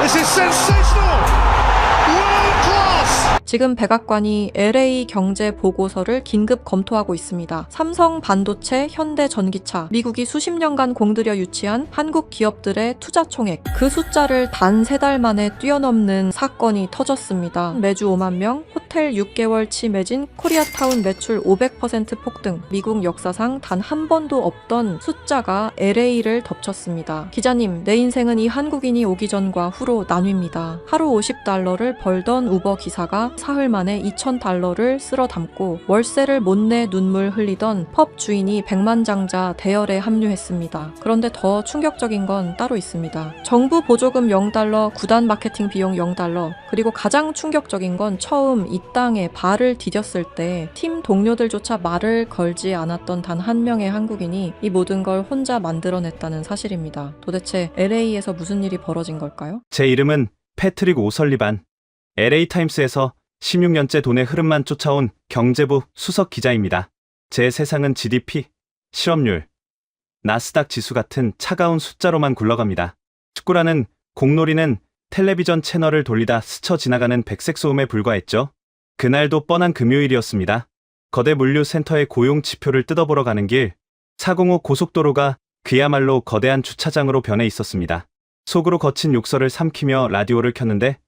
This is sensational! World class! 지금 백악관이 LA 경제 보고서를 긴급 검토하고 있습니다. 삼성 반도체, 현대 전기차, 미국이 수십 년간 공들여 유치한 한국 기업들의 투자 총액, 그 숫자를 단 3달 만에 뛰어넘는 사건이 터졌습니다. 매주 5만 명, 호텔 6개월치 매진, 코리아타운 매출 500% 폭등, 미국 역사상 단 한 번도 없던 숫자가 LA를 덮쳤습니다. 기자님, 내 인생은 이 한국인이 오기 전과 후로 나뉩니다. 하루 $50를 벌던 우버 기사가 사흘 만에 $2,000를 쓸어 담고 월세를 못 내 눈물 흘리던 펍 주인이 백만장자 대열에 합류했습니다. 그런데 더 충격적인 건 따로 있습니다. 정부 보조금 $0, 구단 마케팅 비용 $0, 그리고 가장 충격적인 건 처음 이 땅에 발을 디뎠을 때 팀 동료들조차 말을 걸지 않았던 단 한 명의 한국인이 이 모든 걸 혼자 만들어냈다는 사실입니다. 도대체 LA에서 무슨 일이 벌어진 걸까요? 제 이름은 패트릭 오설리반. LA타임스에서 16년째 돈의 흐름만 쫓아온 경제부 수석 기자입니다. 제 세상은 GDP, 실업률, 나스닥 지수 같은 차가운 숫자로만 굴러갑니다. 축구라는 공놀이는 텔레비전 채널을 돌리다 스쳐 지나가는 백색 소음에 불과했죠. 그날도 뻔한 금요일이었습니다. 거대 물류센터의 고용 지표를 뜯어보러 가는 길, 405 고속도로가 그야말로 거대한 주차장으로 변해 있었습니다. 속으로 거친 욕설을 삼키며 라디오를 켰는데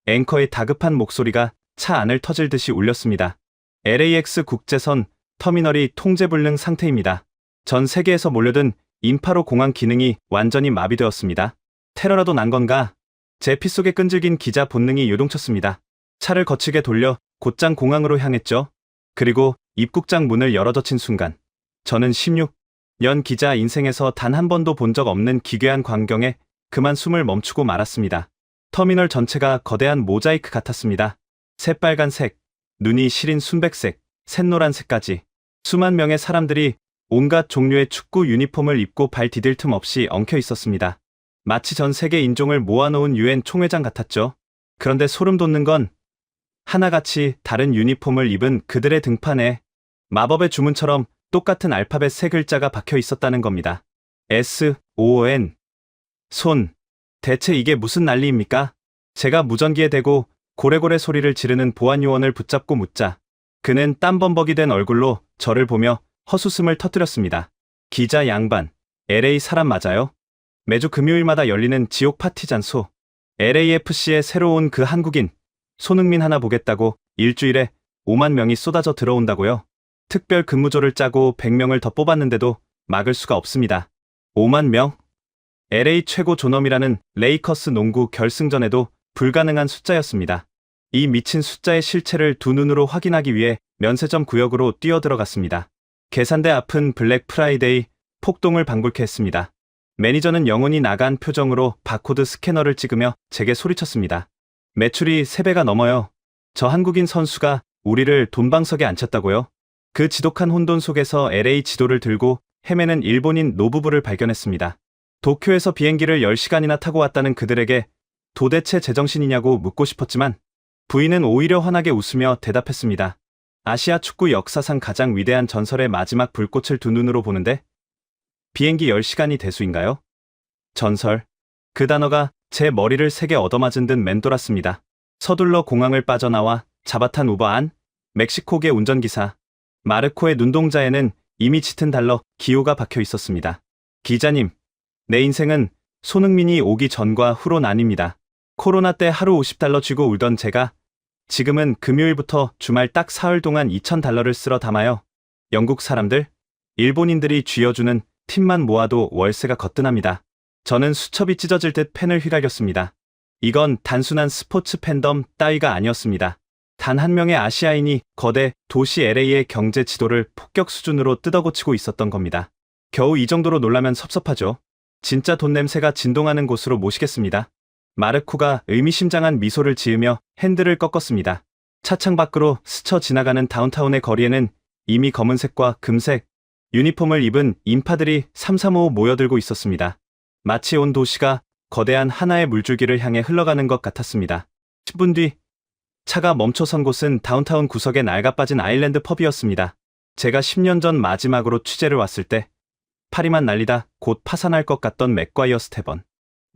앵커의 다급한 목소리가 차 안을 터질 듯이 울렸습니다. LAX 국제선 터미널이 통제불능 상태입니다. 전 세계에서 몰려든 인파로 공항 기능이 완전히 마비되었습니다. 테러라도 난 건가? 제 피 속에 끈질긴 기자 본능이 요동쳤습니다. 차를 거칠게 돌려 곧장 공항으로 향했죠. 그리고 입국장 문을 열어젖힌 순간 저는 16년 기자 인생에서 단 한 번도 본 적 없는 기괴한 광경에 그만 숨을 멈추고 말았습니다. 터미널 전체가 거대한 모자이크 같았습니다. 새빨간색, 눈이 시린 순백색, 샛노란색까지 수만 명의 사람들이 온갖 종류의 축구 유니폼을 입고 발 디딜 틈 없이 엉켜 있었습니다. 마치 전 세계 인종을 모아놓은 유엔 총회장 같았죠. 그런데 소름 돋는 건 하나같이 다른 유니폼을 입은 그들의 등판에 마법의 주문처럼 똑같은 알파벳 3글자가 박혀 있었다는 겁니다. SON. 손. 대체 이게 무슨 난리입니까? 제가 무전기에 대고 고래고래 소리를 지르는 보안 요원을 붙잡고 묻자 그는 땀범벅이 된 얼굴로 저를 보며 헛웃음을 터뜨렸습니다. 기자 양반, LA 사람 맞아요? 매주 금요일마다 열리는 지옥 파티잔소 LAFC에 새로 온 그 한국인 손흥민 하나 보겠다고 일주일에 5만 명이 쏟아져 들어온다고요? 특별 근무조를 짜고 100명을 더 뽑았는데도 막을 수가 없습니다. 5만 명? LA 최고 존엄이라는 레이커스 농구 결승전에도 불가능한 숫자였습니다. 이 미친 숫자의 실체를 두 눈으로 확인하기 위해 면세점 구역으로 뛰어들어갔습니다. 계산대 앞은 블랙 프라이데이 폭동을 방불케 했습니다. 매니저는 영혼이 나간 표정으로 바코드 스캐너를 찍으며 제게 소리쳤습니다. 매출이 3배가 넘어요. 저 한국인 선수가 우리를 돈방석에 앉혔다고요? 그 지독한 혼돈 속에서 LA 지도를 들고 헤매는 일본인 노부부를 발견했습니다. 도쿄에서 비행기를 10시간이나 타고 왔다는 그들에게 도대체 제정신이냐고 묻고 싶었지만 부인은 오히려 환하게 웃으며 대답했습니다. 아시아 축구 역사상 가장 위대한 전설의 마지막 불꽃을 두 눈으로 보는데 비행기 10시간이 대수인가요? 전설. 그 단어가 제 머리를 세게 얻어맞은 듯 맴돌았습니다. 서둘러 공항을 빠져나와 잡아탄 우버 안 멕시코계 운전기사 마르코의 눈동자에는 이미 짙은 달러 기호가 박혀 있었습니다. 기자님, 내 인생은 손흥민이 오기 전과 후로 나뉩니다. 코로나 때 하루 $50 쥐고 울던 제가 지금은 금요일부터 주말 딱 사흘 동안 $2,000를 쓸어 담아요. 영국 사람들, 일본인들이 쥐어주는 팁만 모아도 월세가 거뜬합니다. 저는 수첩이 찢어질 듯 펜을 휘갈겼습니다. 이건 단순한 스포츠 팬덤 따위가 아니었습니다. 단 한 명의 아시아인이 거대 도시 LA의 경제 지도를 폭격 수준으로 뜯어고치고 있었던 겁니다. 겨우 이 정도로 놀라면 섭섭하죠. 진짜 돈 냄새가 진동하는 곳으로 모시겠습니다. 마르코가 의미심장한 미소를 지으며 핸들을 꺾었습니다. 차창 밖으로 스쳐 지나가는 다운타운의 거리에는 이미 검은색과 금색 유니폼을 입은 인파들이 삼삼오오 모여들고 있었습니다. 마치 온 도시가 거대한 하나의 물줄기를 향해 흘러가는 것 같았습니다. 10분 뒤 차가 멈춰선 곳은 다운타운 구석에 낡아빠진 아일랜드 펍이었습니다. 제가 10년 전 마지막으로 취재를 왔을 때 파리만 날리다 곧 파산할 것 같던 맥과이어 스테번.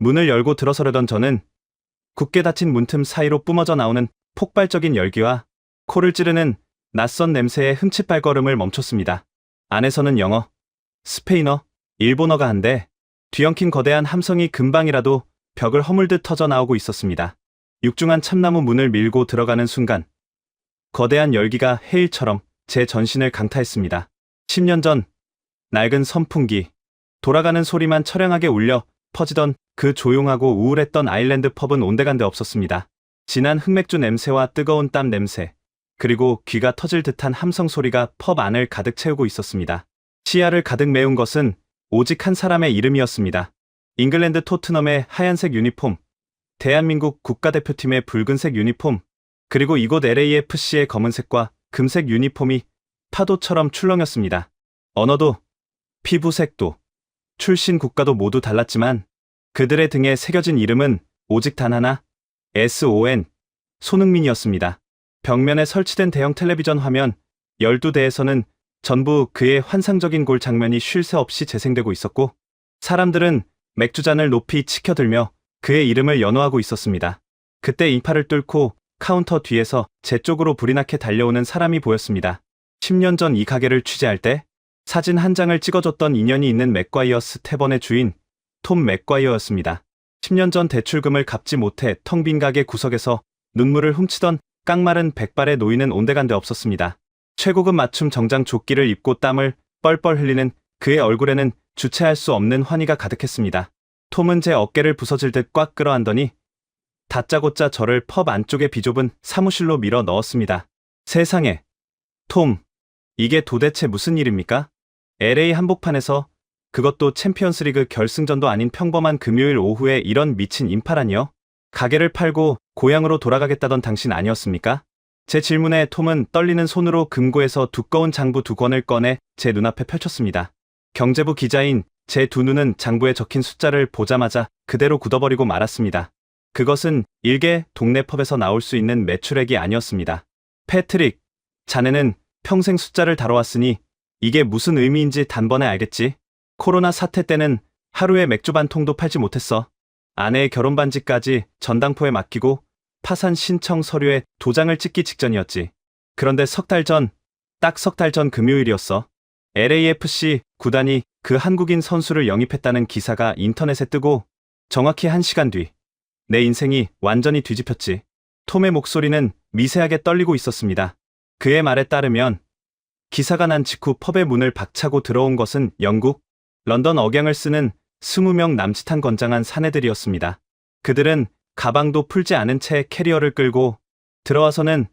문을 열고 들어서려던 저는 굳게 닫힌 문틈 사이로 뿜어져 나오는 폭발적인 열기와 코를 찌르는 낯선 냄새에 흠칫 발걸음을 멈췄습니다. 안에서는 영어, 스페인어, 일본어가 한데 뒤엉킨 거대한 함성이 금방이라도 벽을 허물듯 터져 나오고 있었습니다. 육중한 참나무 문을 밀고 들어가는 순간 거대한 열기가 해일처럼 제 전신을 강타했습니다. 10년 전 낡은 선풍기, 돌아가는 소리만 처량하게 울려 퍼지던 그 조용하고 우울했던 아일랜드 펍은 온데간데 없었습니다. 진한 흑맥주 냄새와 뜨거운 땀 냄새, 그리고 귀가 터질 듯한 함성 소리가 펍 안을 가득 채우고 있었습니다. 시야를 가득 메운 것은 오직 한 사람의 이름이었습니다. 잉글랜드 토트넘의 하얀색 유니폼, 대한민국 국가대표팀의 붉은색 유니폼, 그리고 이곳 LAFC의 검은색과 금색 유니폼이 파도처럼 출렁였습니다. 언어도, 피부색도, 출신 국가도 모두 달랐지만 그들의 등에 새겨진 이름은 오직 단 하나, SON, 손흥민이었습니다. 벽면에 설치된 대형 텔레비전 화면 12대에서는 전부 그의 환상적인 골 장면이 쉴 새 없이 재생되고 있었고, 사람들은 맥주잔을 높이 치켜들며 그의 이름을 연호하고 있었습니다. 그때 인파를 뚫고 카운터 뒤에서 제 쪽으로 불이 나게 달려오는 사람이 보였습니다. 10년 전 이 가게를 취재할 때 사진 한 장을 찍어줬던 인연이 있는 맥과이어스 태번의 주인 톰 맥과이어였습니다. 10년 전 대출금을 갚지 못해 텅 빈 가게 구석에서 눈물을 훔치던 깡마른 백발의 노인은 온데간데 없었습니다. 최고급 맞춤 정장 조끼를 입고 땀을 뻘뻘 흘리는 그의 얼굴에는 주체할 수 없는 환희가 가득했습니다. 톰은 제 어깨를 부서질 듯 꽉 끌어안더니 다짜고짜 저를 펍 안쪽의 비좁은 사무실로 밀어 넣었습니다. 세상에, 톰, 이게 도대체 무슨 일입니까? LA 한복판에서, 그것도 챔피언스리그 결승전도 아닌 평범한 금요일 오후에 이런 미친 인파라니요? 가게를 팔고 고향으로 돌아가겠다던 당신 아니었습니까? 제 질문에 톰은 떨리는 손으로 금고에서 두꺼운 장부 2권을 꺼내 제 눈앞에 펼쳤습니다. 경제부 기자인 제 두 눈은 장부에 적힌 숫자를 보자마자 그대로 굳어버리고 말았습니다. 그것은 일개 동네 펍에서 나올 수 있는 매출액이 아니었습니다. 패트릭, 자네는 평생 숫자를 다뤄왔으니 이게 무슨 의미인지 단번에 알겠지? 코로나 사태 때는 하루에 맥주 반 통도 팔지 못했어. 아내의 결혼 반지까지 전당포에 맡기고 파산 신청 서류에 도장을 찍기 직전이었지. 그런데 딱 석 달 전 금요일이었어. LAFC 구단이 그 한국인 선수를 영입했다는 기사가 인터넷에 뜨고 정확히 1시간 뒤 내 인생이 완전히 뒤집혔지. 톰의 목소리는 미세하게 떨리고 있었습니다. 그의 말에 따르면 기사가 난 직후 펍의 문을 박차고 들어온 것은 영국, 런던 억양을 쓰는 20명 남짓한 건장한 사내들이었습니다. 그들은 가방도 풀지 않은 채 캐리어를 끌고 들어와서는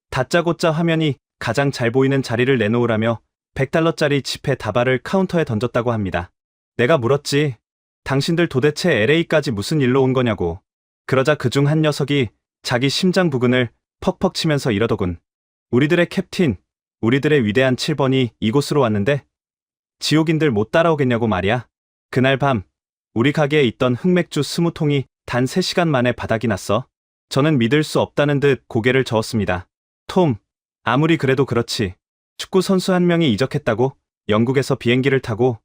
다짜고짜 화면이 가장 잘 보이는 자리를 내놓으라며 $100짜리 지폐 다발을 카운터에 던졌다고 합니다. 내가 물었지. 당신들 도대체 LA까지 무슨 일로 온 거냐고. 그러자 그중 한 녀석이 자기 심장 부근을 퍽퍽 치면서 이러더군. 우리들의 캡틴, 우리들의 위대한 7번이 이곳으로 왔는데 지옥인들 못 따라오겠냐고 말이야. 그날 밤 우리 가게에 있던 흑맥주 20통이 단 3시간 만에 바닥이 났어. 저는 믿을 수 없다는 듯 고개를 저었습니다. 톰, 아무리 그래도 그렇지. 축구 선수 한 명이 이적했다고 영국에서 비행기를 타고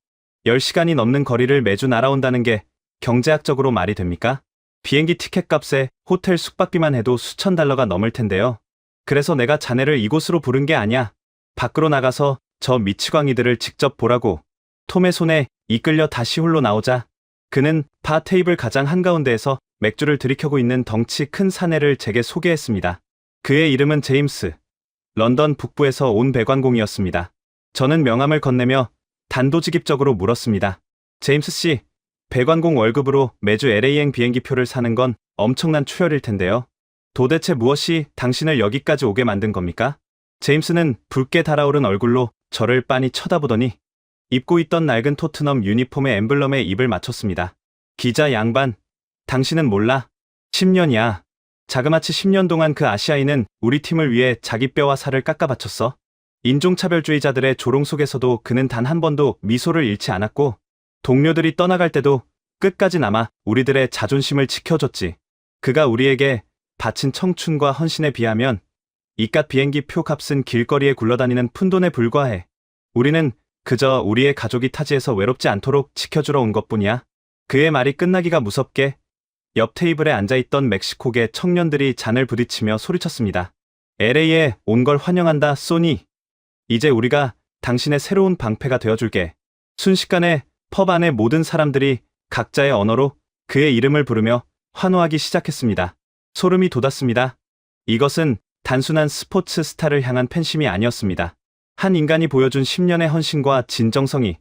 10시간이 넘는 거리를 매주 날아온다는 게 경제학적으로 말이 됩니까? 비행기 티켓 값에 호텔 숙박비만 해도 수천 달러가 넘을 텐데요. 그래서 내가 자네를 이곳으로 부른 게 아니야. 밖으로 나가서 저 미치광이들을 직접 보라고. 톰의 손에 이끌려 다시 홀로 나오자 그는 바 테이블 가장 한가운데에서 맥주를 들이켜고 있는 덩치 큰 사내를 제게 소개했습니다. 그의 이름은 제임스. 런던 북부에서 온 배관공이었습니다. 저는 명함을 건네며 단도직입적으로 물었습니다. 제임스 씨, 배관공 월급으로 매주 LA행 비행기표를 사는 건 엄청난 추열일 텐데요. 도대체 무엇이 당신을 여기까지 오게 만든 겁니까? 제임스는 붉게 달아오른 얼굴로 저를 빤히 쳐다보더니 입고 있던 낡은 토트넘 유니폼의 엠블럼에 입을 맞췄습니다. 기자 양반, 당신은 몰라. 10년이야. 자그마치 10년 동안 그 아시아인은 우리 팀을 위해 자기 뼈와 살을 깎아 바쳤어. 인종차별주의자들의 조롱 속에서도 그는 단 한 번도 미소를 잃지 않았고 동료들이 떠나갈 때도 끝까지 남아 우리들의 자존심을 지켜줬지. 그가 우리에게 바친 청춘과 헌신에 비하면 이깟 비행기 표 값은 길거리에 굴러다니는 푼돈에 불과해. 우리는 그저 우리의 가족이 타지에서 외롭지 않도록 지켜주러 온 것뿐이야. 그의 말이 끝나기가 무섭게 옆 테이블에 앉아있던 멕시코계 청년들이 잔을 부딪히며 소리쳤습니다. LA에 온 걸 환영한다, 소니. 이제 우리가 당신의 새로운 방패가 되어줄게. 순식간에 펍 안의 모든 사람들이 각자의 언어로 그의 이름을 부르며 환호하기 시작했습니다. 소름이 돋았습니다. 이것은 단순한 스포츠 스타를 향한 팬심이 아니었습니다. 한 인간이 보여준 10년의 헌신과 진정성이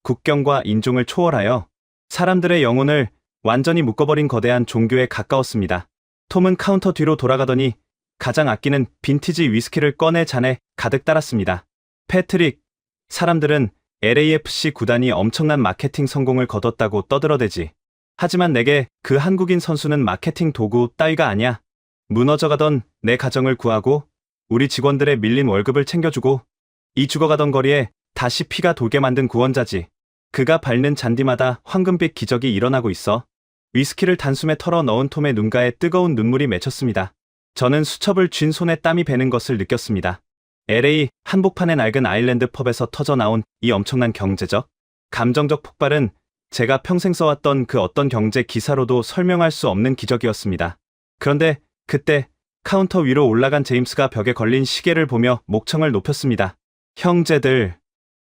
국경과 인종을 초월하여 사람들의 영혼을 완전히 묶어버린 거대한 종교에 가까웠습니다. 톰은 카운터 뒤로 돌아가더니 가장 아끼는 빈티지 위스키를 꺼내 잔에 가득 따랐습니다. 패트릭, 사람들은 LAFC 구단이 엄청난 마케팅 성공을 거뒀다고 떠들어대지. 하지만 내게 그 한국인 선수는 마케팅 도구 따위가 아니야. 무너져가던 내 가정을 구하고 우리 직원들의 밀린 월급을 챙겨주고 이 죽어가던 거리에 다시 피가 돌게 만든 구원자지. 그가 밟는 잔디마다 황금빛 기적이 일어나고 있어. 위스키를 단숨에 털어 넣은 톰의 눈가에 뜨거운 눈물이 맺혔습니다. 저는 수첩을 쥔 손에 땀이 배는 것을 느꼈습니다. LA 한복판의 낡은 아일랜드 펍에서 터져나온 이 엄청난 경제적, 감정적 폭발은 제가 평생 써왔던 그 어떤 경제 기사로도 설명할 수 없는 기적이었습니다. 그런데 그때 카운터 위로 올라간 제임스가 벽에 걸린 시계를 보며 목청을 높였습니다. 형제들,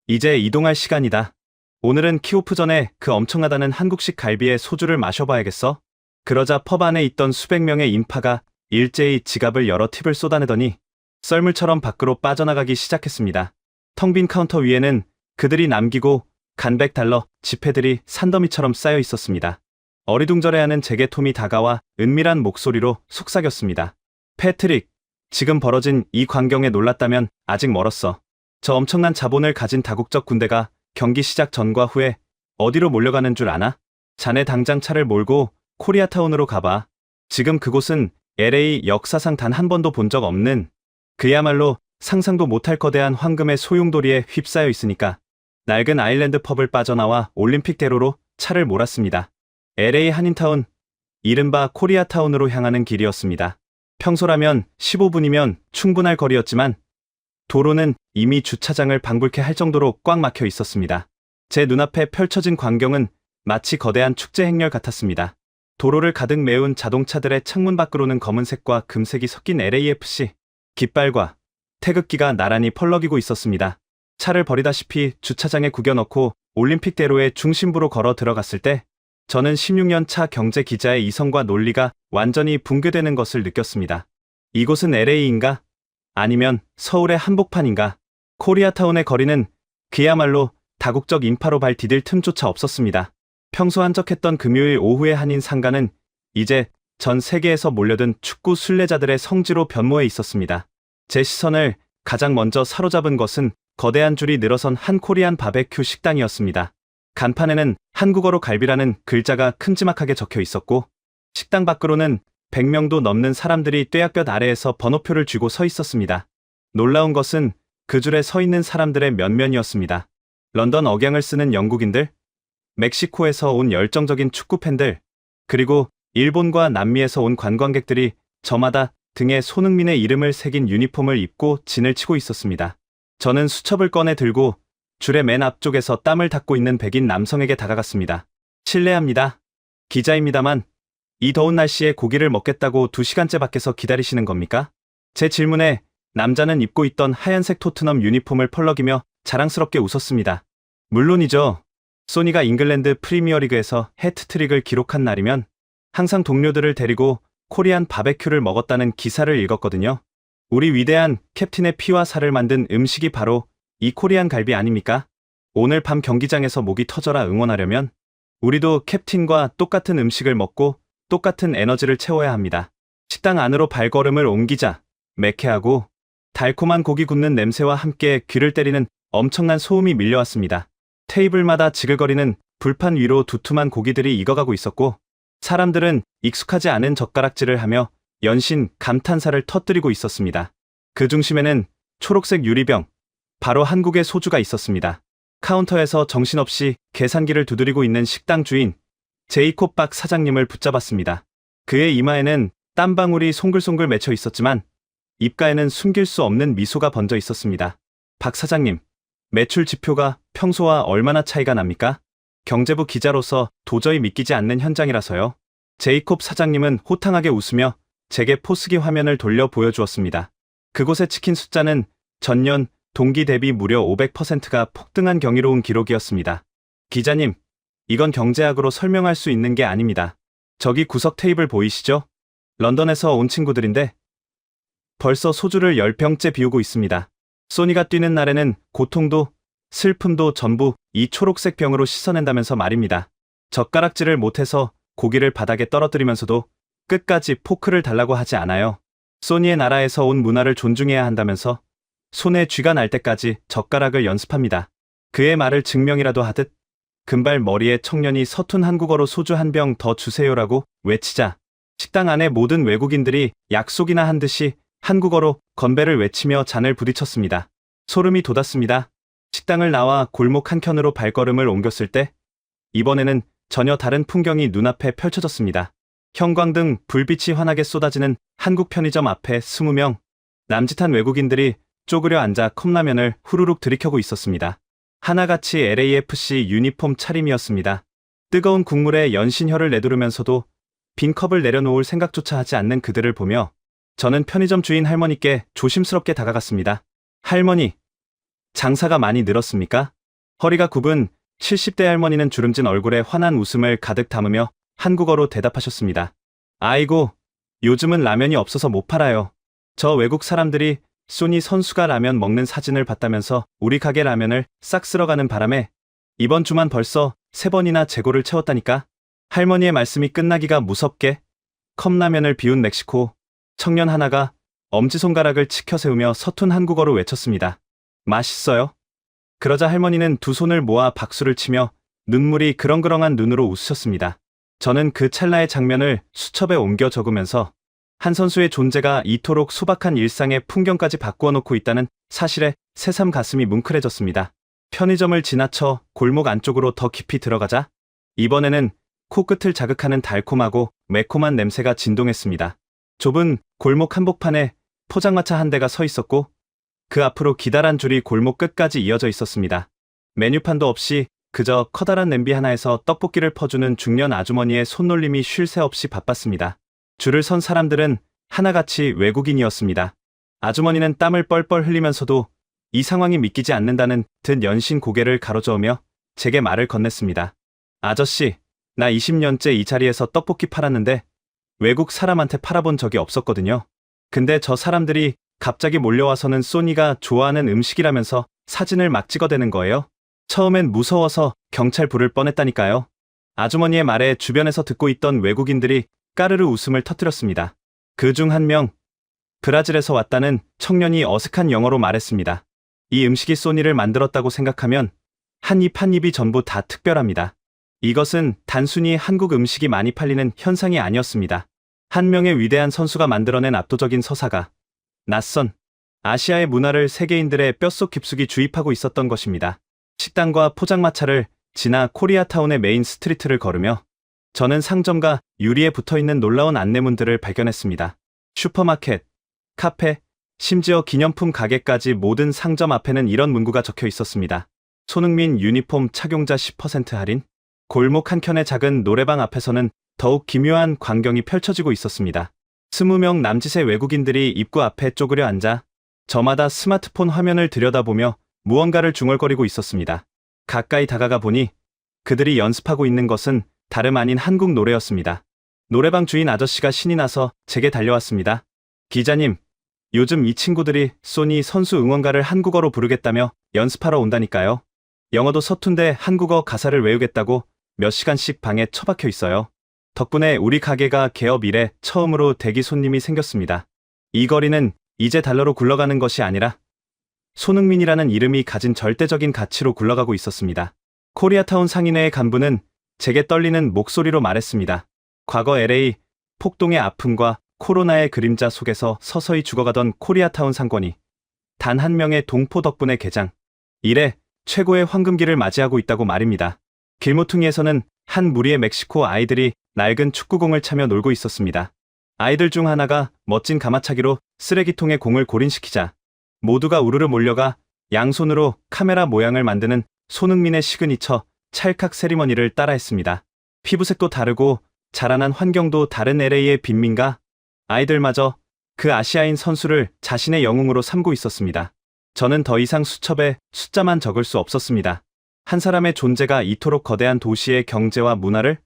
이제 이동할 시간이다. 오늘은 키오프 전에 그 엄청나다는 한국식 갈비에 소주를 마셔봐야겠어. 그러자 펍 안에 있던 수백 명의 인파가 일제히 지갑을 열어 팁을 쏟아내더니 썰물처럼 밖으로 빠져나가기 시작했습니다. 텅 빈 카운터 위에는 그들이 남기고 간 $100 지폐들이 산더미처럼 쌓여 있었습니다. 어리둥절해하는 제게 톰이 다가와 은밀한 목소리로 속삭였습니다. 패트릭, 지금 벌어진 이 광경에 놀랐다면 아직 멀었어. 저 엄청난 자본을 가진 다국적 군대가 경기 시작 전과 후에 어디로 몰려가는 줄 아나? 자네 당장 차를 몰고 코리아타운으로 가봐. 지금 그곳은 LA 역사상 단 한 번도 본 적 없는 그야말로 상상도 못할 거대한 황금의 소용돌이에 휩싸여 있으니까. 낡은 아일랜드 펍을 빠져나와 올림픽대로로 차를 몰았습니다. LA 한인타운, 이른바 코리아타운으로 향하는 길이었습니다. 평소라면 15분이면 충분할 거리였지만 도로는 이미 주차장을 방불케 할 정도로 꽉 막혀 있었습니다. 제 눈앞에 펼쳐진 광경은 마치 거대한 축제 행렬 같았습니다. 도로를 가득 메운 자동차들의 창문 밖으로는 검은색과 금색이 섞인 LAFC 깃발과 태극기가 나란히 펄럭이고 있었습니다. 차를 버리다시피 주차장에 구겨넣고 올림픽대로의 중심부로 걸어 들어갔을 때 저는 16년 차 경제 기자의 이성과 논리가 완전히 붕괴되는 것을 느꼈습니다. 이곳은 LA인가? 아니면 서울의 한복판인가? 코리아타운의 거리는 그야말로 다국적 인파로 발 디딜 틈조차 없었습니다. 평소 한적했던 금요일 오후의 한인 상가는 이제 전 세계에서 몰려든 축구 순례자들의 성지로 변모해 있었습니다. 제 시선을 가장 먼저 사로잡은 것은 거대한 줄이 늘어선 한 코리안 바베큐 식당이었습니다. 간판에는 한국어로 갈비라는 글자가 큼지막하게 적혀 있었고 식당 밖으로는 100명도 넘는 사람들이 뙤약볕 아래에서 번호표를 쥐고 서 있었습니다. 놀라운 것은 그 줄에 서 있는 사람들의 면면이었습니다. 런던 억양을 쓰는 영국인들, 멕시코에서 온 열정적인 축구팬들, 그리고 일본과 남미에서 온 관광객들이 저마다 등에 손흥민의 이름을 새긴 유니폼을 입고 진을 치고 있었습니다. 저는 수첩을 꺼내 들고 줄의 맨 앞쪽에서 땀을 닦고 있는 백인 남성에게 다가갔습니다. 실례합니다. 기자입니다만 이 더운 날씨에 고기를 먹겠다고 2시간째 밖에서 기다리시는 겁니까? 제 질문에 남자는 입고 있던 하얀색 토트넘 유니폼을 펄럭이며 자랑스럽게 웃었습니다. 물론이죠. 소니가 잉글랜드 프리미어리그에서 해트트릭을 기록한 날이면 항상 동료들을 데리고 코리안 바베큐를 먹었다는 기사를 읽었거든요. 우리 위대한 캡틴의 피와 살을 만든 음식이 바로 이 코리안 갈비 아닙니까? 오늘 밤 경기장에서 목이 터져라 응원하려면 우리도 캡틴과 똑같은 음식을 먹고 똑같은 에너지를 채워야 합니다. 식당 안으로 발걸음을 옮기자 매캐하고 달콤한 고기 굽는 냄새와 함께 귀를 때리는 엄청난 소음이 밀려왔습니다. 테이블마다 지글거리는 불판 위로 두툼한 고기들이 익어가고 있었고 사람들은 익숙하지 않은 젓가락질을 하며 연신 감탄사를 터뜨리고 있었습니다. 그 중심에는 초록색 유리병, 바로 한국의 소주가 있었습니다. 카운터에서 정신없이 계산기를 두드리고 있는 식당 주인 제이콥 박 사장님을 붙잡았습니다. 그의 이마에는 땀방울이 송글송글 맺혀 있었지만 입가에는 숨길 수 없는 미소가 번져 있었습니다. 박 사장님, 매출 지표가 평소와 얼마나 차이가 납니까? 경제부 기자로서 도저히 믿기지 않는 현장이라서요. 제이콥 사장님은 호탕하게 웃으며 제게 포스기 화면을 돌려 보여주었습니다. 그곳에 찍힌 숫자는 전년 동기 대비 무려 500%가 폭등한 경이로운 기록이었습니다. 기자님, 이건 경제학으로 설명할 수 있는 게 아닙니다. 저기 구석 테이블 보이시죠? 런던에서 온 친구들인데 벌써 소주를 10병째 비우고 있습니다. 소니가 뛰는 날에는 고통도 슬픔도 전부 이 초록색 병으로 씻어낸다면서 말입니다. 젓가락질을 못해서 고기를 바닥에 떨어뜨리면서도 끝까지 포크를 달라고 하지 않아요. 소니의 나라에서 온 문화를 존중해야 한다면서 손에 쥐가 날 때까지 젓가락을 연습합니다. 그의 말을 증명이라도 하듯 금발 머리의 청년이 서툰 한국어로 소주 한 병 더 주세요라고 외치자 식당 안의 모든 외국인들이 약속이나 한 듯이 한국어로 건배를 외치며 잔을 부딪혔습니다. 소름이 돋았습니다. 식당을 나와 골목 한켠으로 발걸음을 옮겼을 때 이번에는 전혀 다른 풍경이 눈앞에 펼쳐졌습니다. 형광등 불빛이 환하게 쏟아지는 한국 편의점 앞에 20명 남짓한 외국인들이 쪼그려 앉아 컵라면을 후루룩 들이켜고 있었습니다. 하나같이 LAFC 유니폼 차림이었습니다. 뜨거운 국물에 연신혀를 내두르면서도 빈 컵을 내려놓을 생각조차 하지 않는 그들을 보며 저는 편의점 주인 할머니께 조심스럽게 다가갔습니다. 할머니, 장사가 많이 늘었습니까? 허리가 굽은 70대 할머니는 주름진 얼굴에 환한 웃음을 가득 담으며 한국어로 대답하셨습니다. 아이고, 요즘은 라면이 없어서 못 팔아요. 저 외국 사람들이 소니 선수가 라면 먹는 사진을 봤다면서 우리 가게 라면을 싹 쓸어가는 바람에 이번 주만 벌써 3번이나 재고를 채웠다니까. 할머니의 말씀이 끝나기가 무섭게 컵라면을 비운 멕시코 청년 하나가 엄지손가락을 치켜 세우며 서툰 한국어로 외쳤습니다. 맛있어요? 그러자 할머니는 두 손을 모아 박수를 치며 눈물이 그렁그렁한 눈으로 웃으셨습니다. 저는 그 찰나의 장면을 수첩에 옮겨 적으면서 한 선수의 존재가 이토록 소박한 일상의 풍경까지 바꾸어 놓고 있다는 사실에 새삼 가슴이 뭉클해졌습니다. 편의점을 지나쳐 골목 안쪽으로 더 깊이 들어가자 이번에는 코끝을 자극하는 달콤하고 매콤한 냄새가 진동했습니다. 좁은 골목 한복판에 포장마차 한 대가 서 있었고 그 앞으로 기다란 줄이 골목 끝까지 이어져 있었습니다. 메뉴판도 없이 그저 커다란 냄비 하나에서 떡볶이를 퍼주는 중년 아주머니의 손놀림이 쉴 새 없이 바빴습니다. 줄을 선 사람들은 하나같이 외국인이었습니다. 아주머니는 땀을 뻘뻘 흘리면서도 이 상황이 믿기지 않는다는 듯 연신 고개를 가로저으며 제게 말을 건넸습니다. 아저씨, 나 20년째 이 자리에서 떡볶이 팔았는데 외국 사람한테 팔아본 적이 없었거든요. 근데 저 사람들이 갑자기 몰려와서는 소니가 좋아하는 음식이라면서 사진을 막 찍어대는 거예요. 처음엔 무서워서 경찰 부를 뻔했다니까요. 아주머니의 말에 주변에서 듣고 있던 외국인들이 까르르 웃음을 터뜨렸습니다. 그 중 한 명, 브라질에서 왔다는 청년이 어색한 영어로 말했습니다. 이 음식이 소니를 만들었다고 생각하면 한 입 한 입이 전부 다 특별합니다. 이것은 단순히 한국 음식이 많이 팔리는 현상이 아니었습니다. 한 명의 위대한 선수가 만들어낸 압도적인 서사가 낯선 아시아의 문화를 세계인들의 뼛속 깊숙이 주입하고 있었던 것입니다. 식당과 포장마차를 지나 코리아타운의 메인 스트리트를 걸으며 저는 상점과 유리에 붙어있는 놀라운 안내문들을 발견했습니다. 슈퍼마켓, 카페, 심지어 기념품 가게까지 모든 상점 앞에는 이런 문구가 적혀 있었습니다. 손흥민 유니폼 착용자 10% 할인? 골목 한켠의 작은 노래방 앞에서는 더욱 기묘한 광경이 펼쳐지고 있었습니다. 20명 남짓의 외국인들이 입구 앞에 쪼그려 앉아 저마다 스마트폰 화면을 들여다보며 무언가를 중얼거리고 있었습니다. 가까이 다가가 보니 그들이 연습하고 있는 것은 다름 아닌 한국 노래였습니다. 노래방 주인 아저씨가 신이 나서 제게 달려왔습니다. 기자님, 요즘 이 친구들이 소니 선수 응원가를 한국어로 부르겠다며 연습하러 온다니까요. 영어도 서툰데 한국어 가사를 외우겠다고 몇 시간씩 방에 처박혀 있어요. 덕분에 우리 가게가 개업 이래 처음으로 대기 손님이 생겼습니다. 이 거리는 이제 달러로 굴러가는 것이 아니라 손흥민이라는 이름이 가진 절대적인 가치로 굴러가고 있었습니다. 코리아타운 상인회의 간부는 제게 떨리는 목소리로 말했습니다. 과거 LA 폭동의 아픔과 코로나의 그림자 속에서 서서히 죽어가던 코리아타운 상권이 단 한 명의 동포 덕분에 개장 이래 최고의 황금기를 맞이하고 있다고 말입니다. 길모퉁이에서는 한 무리의 멕시코 아이들이 낡은 축구공을 차며 놀고 있었습니다. 아이들 중 하나가 멋진 가마차기로 쓰레기통에 공을 골인시키자 모두가 우르르 몰려가 양손으로 카메라 모양을 만드는 손흥민의 시그니처 찰칵 세리머니를 따라했습니다. 피부색도 다르고 자라난 환경도 다른 LA의 빈민가 아이들마저 그 아시아인 선수를 자신의 영웅으로 삼고 있었습니다. 저는 더 이상 수첩에 숫자만 적을 수 없었습니다. 한 사람의 존재가 이토록 거대한 도시의 경제와 문화를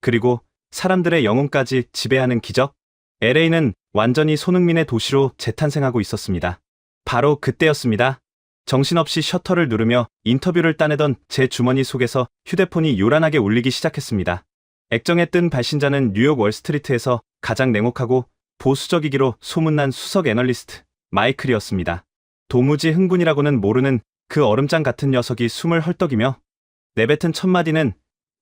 그리고 사람들의 영혼까지 지배하는 기적? LA는 완전히 손흥민의 도시로 재탄생하고 있었습니다. 바로 그때였습니다. 정신없이 셔터를 누르며 인터뷰를 따내던 제 주머니 속에서 휴대폰이 요란하게 울리기 시작했습니다. 액정에 뜬 발신자는 뉴욕 월스트리트에서 가장 냉혹하고 보수적이기로 소문난 수석 애널리스트 마이클이었습니다. 도무지 흥분이라고는 모르는 그 얼음장 같은 녀석이 숨을 헐떡이며 내뱉은 첫마디는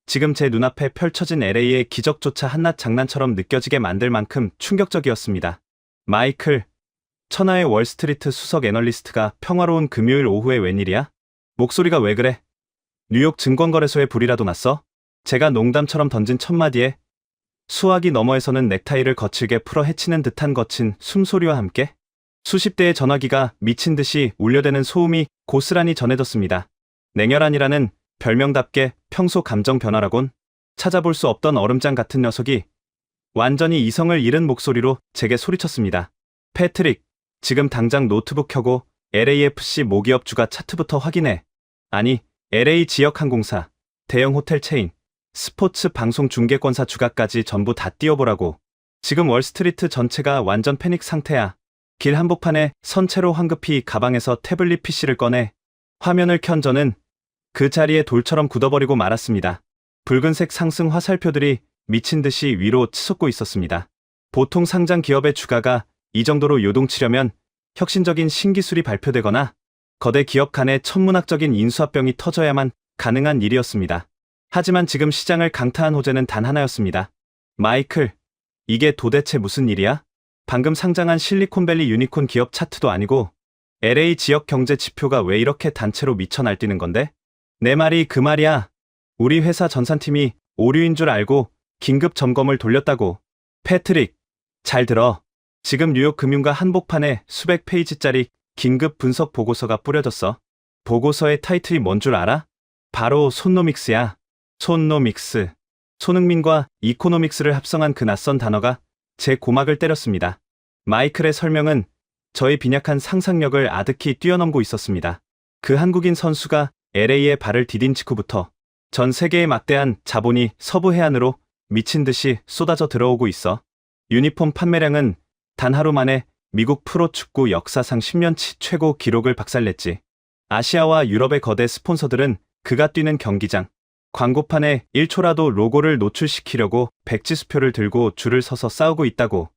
지금 제 눈앞에 펼쳐진 LA의 기적조차 한낱 장난처럼 느껴지게 만들 만큼 충격적이었습니다. 마이클, 천하의 월스트리트 수석 애널리스트가 평화로운 금요일 오후에 웬일이야? 목소리가 왜 그래? 뉴욕 증권거래소에 불이라도 났어? 제가 농담처럼 던진 첫마디에 수화기 너머에서는 넥타이를 거칠게 풀어 헤치는 듯한 거친 숨소리와 함께 수십 대의 전화기가 미친 듯이 울려대는 소음이 고스란히 전해졌습니다. 냉혈한이라는 별명답게 평소 감정 변화라곤 찾아볼 수 없던 얼음장 같은 녀석이 완전히 이성을 잃은 목소리로 제게 소리쳤습니다. 패트릭, 지금 당장 노트북 켜고 LAFC 모기업 주가 차트부터 확인해. 아니, LA 지역항공사, 대형 호텔 체인, 스포츠 방송 중계권사 주가까지 전부 다 띄워보라고. 지금 월스트리트 전체가 완전 패닉 상태야. 길 한복판에 선체로 황급히 가방에서 태블릿 PC를 꺼내 화면을 켠 저는 그 자리에 돌처럼 굳어버리고 말았습니다. 붉은색 상승 화살표들이 미친 듯이 위로 치솟고 있었습니다. 보통 상장 기업의 주가가 이 정도로 요동치려면 혁신적인 신기술이 발표되거나 거대 기업 간의 천문학적인 인수합병이 터져야만 가능한 일이었습니다. 하지만 지금 시장을 강타한 호재는 단 하나였습니다. 마이클, 이게 도대체 무슨 일이야? 방금 상장한 실리콘밸리 유니콘 기업 차트도 아니고 LA 지역 경제 지표가 왜 이렇게 단체로 미쳐 날뛰는 건데? 내 말이 그 말이야. 우리 회사 전산팀이 오류인 줄 알고 긴급 점검을 돌렸다고. 패트릭, 잘 들어. 지금 뉴욕 금융가 한복판에 수백 페이지짜리 긴급 분석 보고서가 뿌려졌어. 보고서의 타이틀이 뭔 줄 알아? 바로 손노믹스야. 손노믹스. 손흥민과 이코노믹스를 합성한 그 낯선 단어가 제 고막을 때렸습니다. 마이클의 설명은 저의 빈약한 상상력을 아득히 뛰어넘고 있었습니다. 그 한국인 선수가 LA에 발을 디딘 직후부터 전 세계의 막대한 자본이 서부 해안으로 미친 듯이 쏟아져 들어오고 있어. 유니폼 판매량은 단 하루 만에 미국 프로축구 역사상 10년치 최고 기록을 박살냈지. 아시아와 유럽의 거대 스폰서들은 그가 뛰는 경기장, 광고판에 1초라도 로고를 노출시키려고 백지수표를 들고 줄을 서서 싸우고 있다고.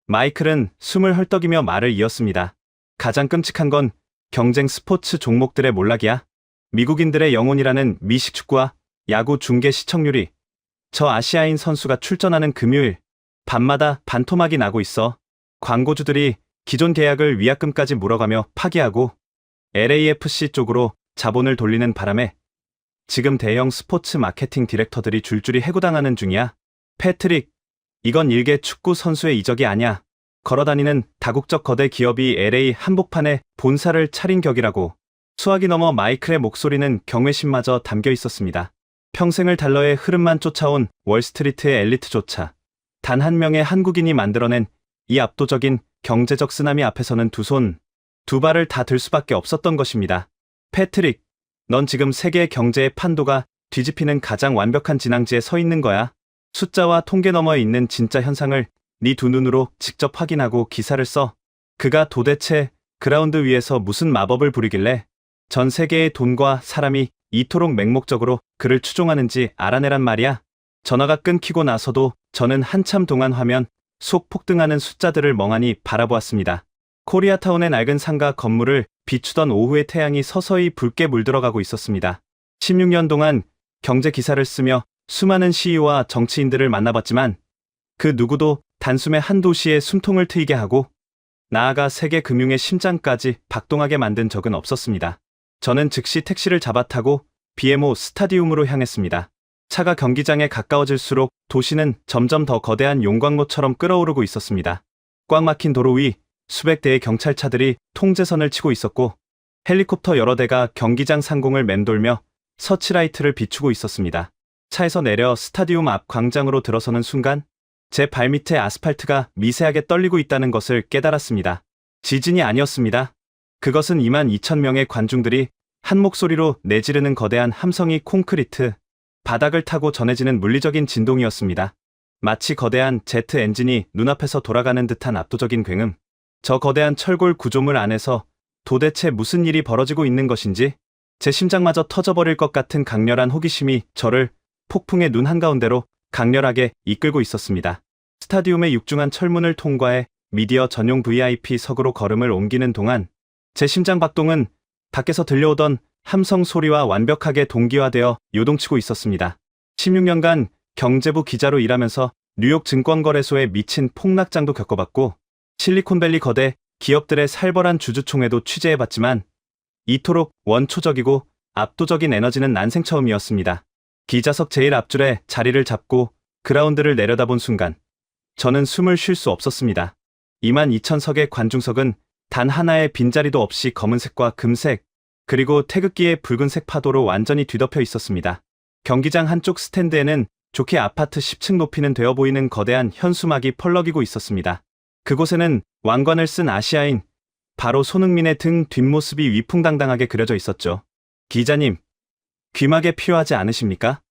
마이클은 숨을 헐떡이며 말을 이었습니다. 가장 끔찍한 건 경쟁 스포츠 종목들의 몰락이야. 미국인들의 영혼이라는 미식축구와 야구 중계 시청률이 저 아시아인 선수가 출전하는 금요일 밤마다 반토막이 나고 있어. 광고주들이 기존 계약을 위약금까지 물어가며 파기하고 LAFC 쪽으로 자본을 돌리는 바람에 지금 대형 스포츠 마케팅 디렉터들이 줄줄이 해고당하는 중이야. 패트릭, 이건 일개 축구 선수의 이적이 아니야. 걸어다니는 다국적 거대 기업이 LA 한복판에 본사를 차린 격이라고. 수화기 넘어 마이클의 목소리는 경외심마저 담겨 있었습니다. 평생을 달러의 흐름만 쫓아온 월스트리트의 엘리트조차 단 한 명의 한국인이 만들어낸 이 압도적인 경제적 쓰나미 앞에서는 두 발을 다 들 수밖에 없었던 것입니다. 패트릭, 넌 지금 세계 경제의 판도가 뒤집히는 가장 완벽한 진앙지에 서 있는 거야. 숫자와 통계 너머에 있는 진짜 현상을 네 두 눈으로 직접 확인하고 기사를 써. 그가 도대체 그라운드 위에서 무슨 마법을 부리길래 전 세계의 돈과 사람이 이토록 맹목적으로 그를 추종하는지 알아내란 말이야. 전화가 끊기고 나서도 저는 한참 동안 화면 속 폭등하는 숫자들을 멍하니 바라보았습니다. 코리아타운의 낡은 상가 건물을 비추던 오후의 태양이 서서히 붉게 물들어가고 있었습니다. 16년 동안 경제 기사를 쓰며 수많은 CEO와 정치인들을 만나봤지만 그 누구도 단숨에 한 도시에 숨통을 트이게 하고 나아가 세계 금융의 심장까지 박동하게 만든 적은 없었습니다. 저는 즉시 택시를 잡아타고 BMO 스타디움으로 향했습니다. 차가 경기장에 가까워질수록 도시는 점점 더 거대한 용광로처럼 끓어오르고 있었습니다. 꽉 막힌 도로 위 수백 대의 경찰차들이 통제선을 치고 있었고 헬리콥터 여러 대가 경기장 상공을 맴돌며 서치라이트를 비추고 있었습니다. 차에서 내려 스타디움 앞 광장으로 들어서는 순간 제 발밑에 아스팔트가 미세하게 떨리고 있다는 것을 깨달았습니다. 지진이 아니었습니다. 그것은 22,000명의 관중들이 한 목소리로 내지르는 거대한 함성이 콘크리트 바닥을 타고 전해지는 물리적인 진동이었습니다. 마치 거대한 제트 엔진이 눈앞에서 돌아가는 듯한 압도적인 굉음. 저 거대한 철골 구조물 안에서 도대체 무슨 일이 벌어지고 있는 것인지 제 심장마저 터져버릴 것 같은 강렬한 호기심이 저를 폭풍의 눈 한가운데로 강렬하게 이끌고 있었습니다. 스타디움의 육중한 철문을 통과해 미디어 전용 VIP석으로 걸음을 옮기는 동안 제 심장 박동은 밖에서 들려오던 함성 소리와 완벽하게 동기화되어 요동치고 있었습니다. 16년간 경제부 기자로 일하면서 뉴욕 증권거래소에 미친 폭락장도 겪어봤고 실리콘밸리 거대 기업들의 살벌한 주주총회도 취재해봤지만 이토록 원초적이고 압도적인 에너지는 난생 처음이었습니다. 기자석 제일 앞줄에 자리를 잡고 그라운드를 내려다본 순간 저는 숨을 쉴 수 없었습니다. 22,000석의 관중석은 단 하나의 빈자리도 없이 검은색과 금색 그리고 태극기의 붉은색 파도로 완전히 뒤덮여 있었습니다. 경기장 한쪽 스탠드에는 좋게 아파트 10층 높이는 되어 보이는 거대한 현수막이 펄럭이고 있었습니다. 그곳에는 왕관을 쓴 아시아인 바로 손흥민의 등 뒷모습이 위풍당당하게 그려져 있었죠. 기자님, 귀마개 필요하지 않으십니까?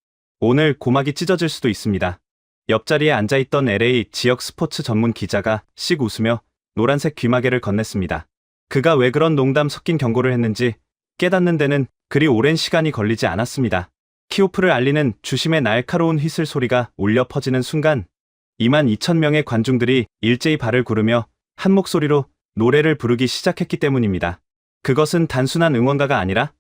오늘 고막이 찢어질 수도 있습니다. 옆자리에 앉아있던 LA 지역 스포츠 전문 기자가 씩 웃으며 노란색 귀마개를 건넸습니다. 그가 왜 그런 농담 섞인 경고를 했는지 깨닫는 데는 그리 오랜 시간이 걸리지 않았습니다. 키오프를 알리는 주심의 날카로운 휘슬 소리가 울려 퍼지는 순간 22,000명의 관중들이 일제히 발을 구르며 한 목소리로 노래를 부르기 시작했기 때문입니다. 그것은 단순한 응원가가 아니라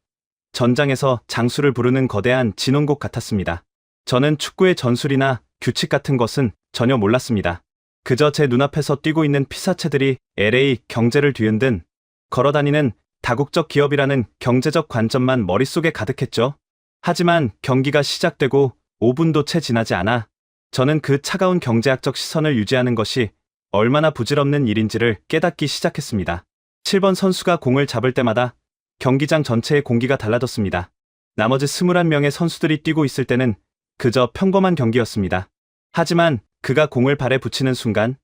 전장에서 장수를 부르는 거대한 진원곡 같았습니다. 저는 축구의 전술이나 규칙 같은 것은 전혀 몰랐습니다. 그저 제 눈앞에서 뛰고 있는 피사체들이 LA 경제를 뒤흔든 걸어다니는 다국적 기업이라는 경제적 관점만 머릿속에 가득했죠. 하지만 경기가 시작되고 5분도 채 지나지 않아 저는 그 차가운 경제학적 시선을 유지하는 것이 얼마나 부질없는 일인지를 깨닫기 시작했습니다. 7번 선수가 공을 잡을 때마다 경기장 전체의 공기가 달라졌습니다. 나머지 21명의 선수들이 뛰고 있을 때는 그저 평범한 경기였습니다. 하지만 그가 공을 발에 붙이는 순간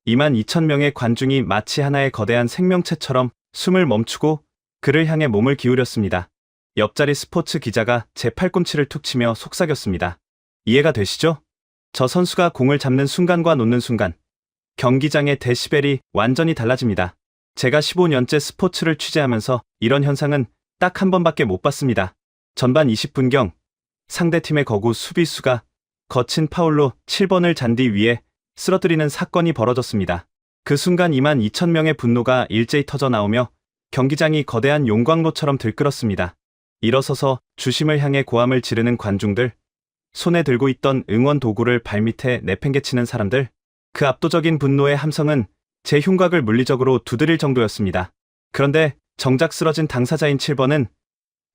22,000명의 관중이 마치 하나의 거대한 생명체처럼 숨을 멈추고 그를 향해 몸을 기울였습니다. 옆자리 스포츠 기자가 제 팔꿈치를 툭 치며 속삭였습니다. 이해가 되시죠? 저 선수가 공을 잡는 순간과 놓는 순간 경기장의 데시벨이 완전히 달라집니다. 제가 15년째 스포츠를 취재하면서 이런 현상은 딱 한 번밖에 못 봤습니다. 전반 20분경 상대팀의 거구 수비수가 거친 파울로 7번을 잔디 위에 쓰러뜨리는 사건이 벌어졌습니다. 그 순간 22,000명의 분노가 일제히 터져 나오며 경기장이 거대한 용광로처럼 들끓었습니다. 일어서서 주심을 향해 고함을 지르는 관중들, 손에 들고 있던 응원 도구를 발밑에 내팽개치는 사람들, 그 압도적인 분노의 함성은 제 흉곽을 물리적으로 두드릴 정도였습니다. 그런데 정작 쓰러진 당사자인 7번은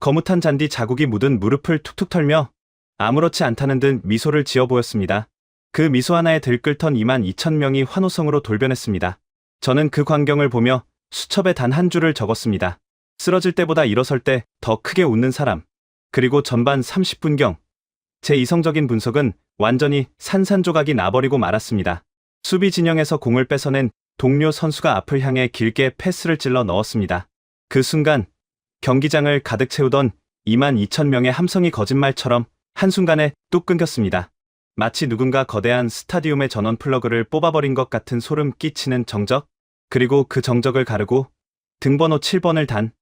거뭇한 잔디 자국이 묻은 무릎을 툭툭 털며 아무렇지 않다는 듯 미소를 지어 보였습니다. 그 미소 하나에 들끓던 22,000명이 환호성으로 돌변했습니다. 저는 그 광경을 보며 수첩에 단 한 줄을 적었습니다. 쓰러질 때보다 일어설 때 더 크게 웃는 사람. 그리고 전반 30분경 제 이성적인 분석은 완전히 산산조각이 나버리고 말았습니다. 수비 진영에서 공을 뺏어낸 동료 선수가 앞을 향해 길게 패스를 찔러 넣었습니다. 그 순간 경기장을 가득 채우던 22,000명의 함성이 거짓말처럼 한순간에 뚝 끊겼습니다. 마치 누군가 거대한 스타디움의 전원 플러그를 뽑아버린 것 같은 소름 끼치는 정적, 그리고 그 정적을 가르고 등번호 7번을 단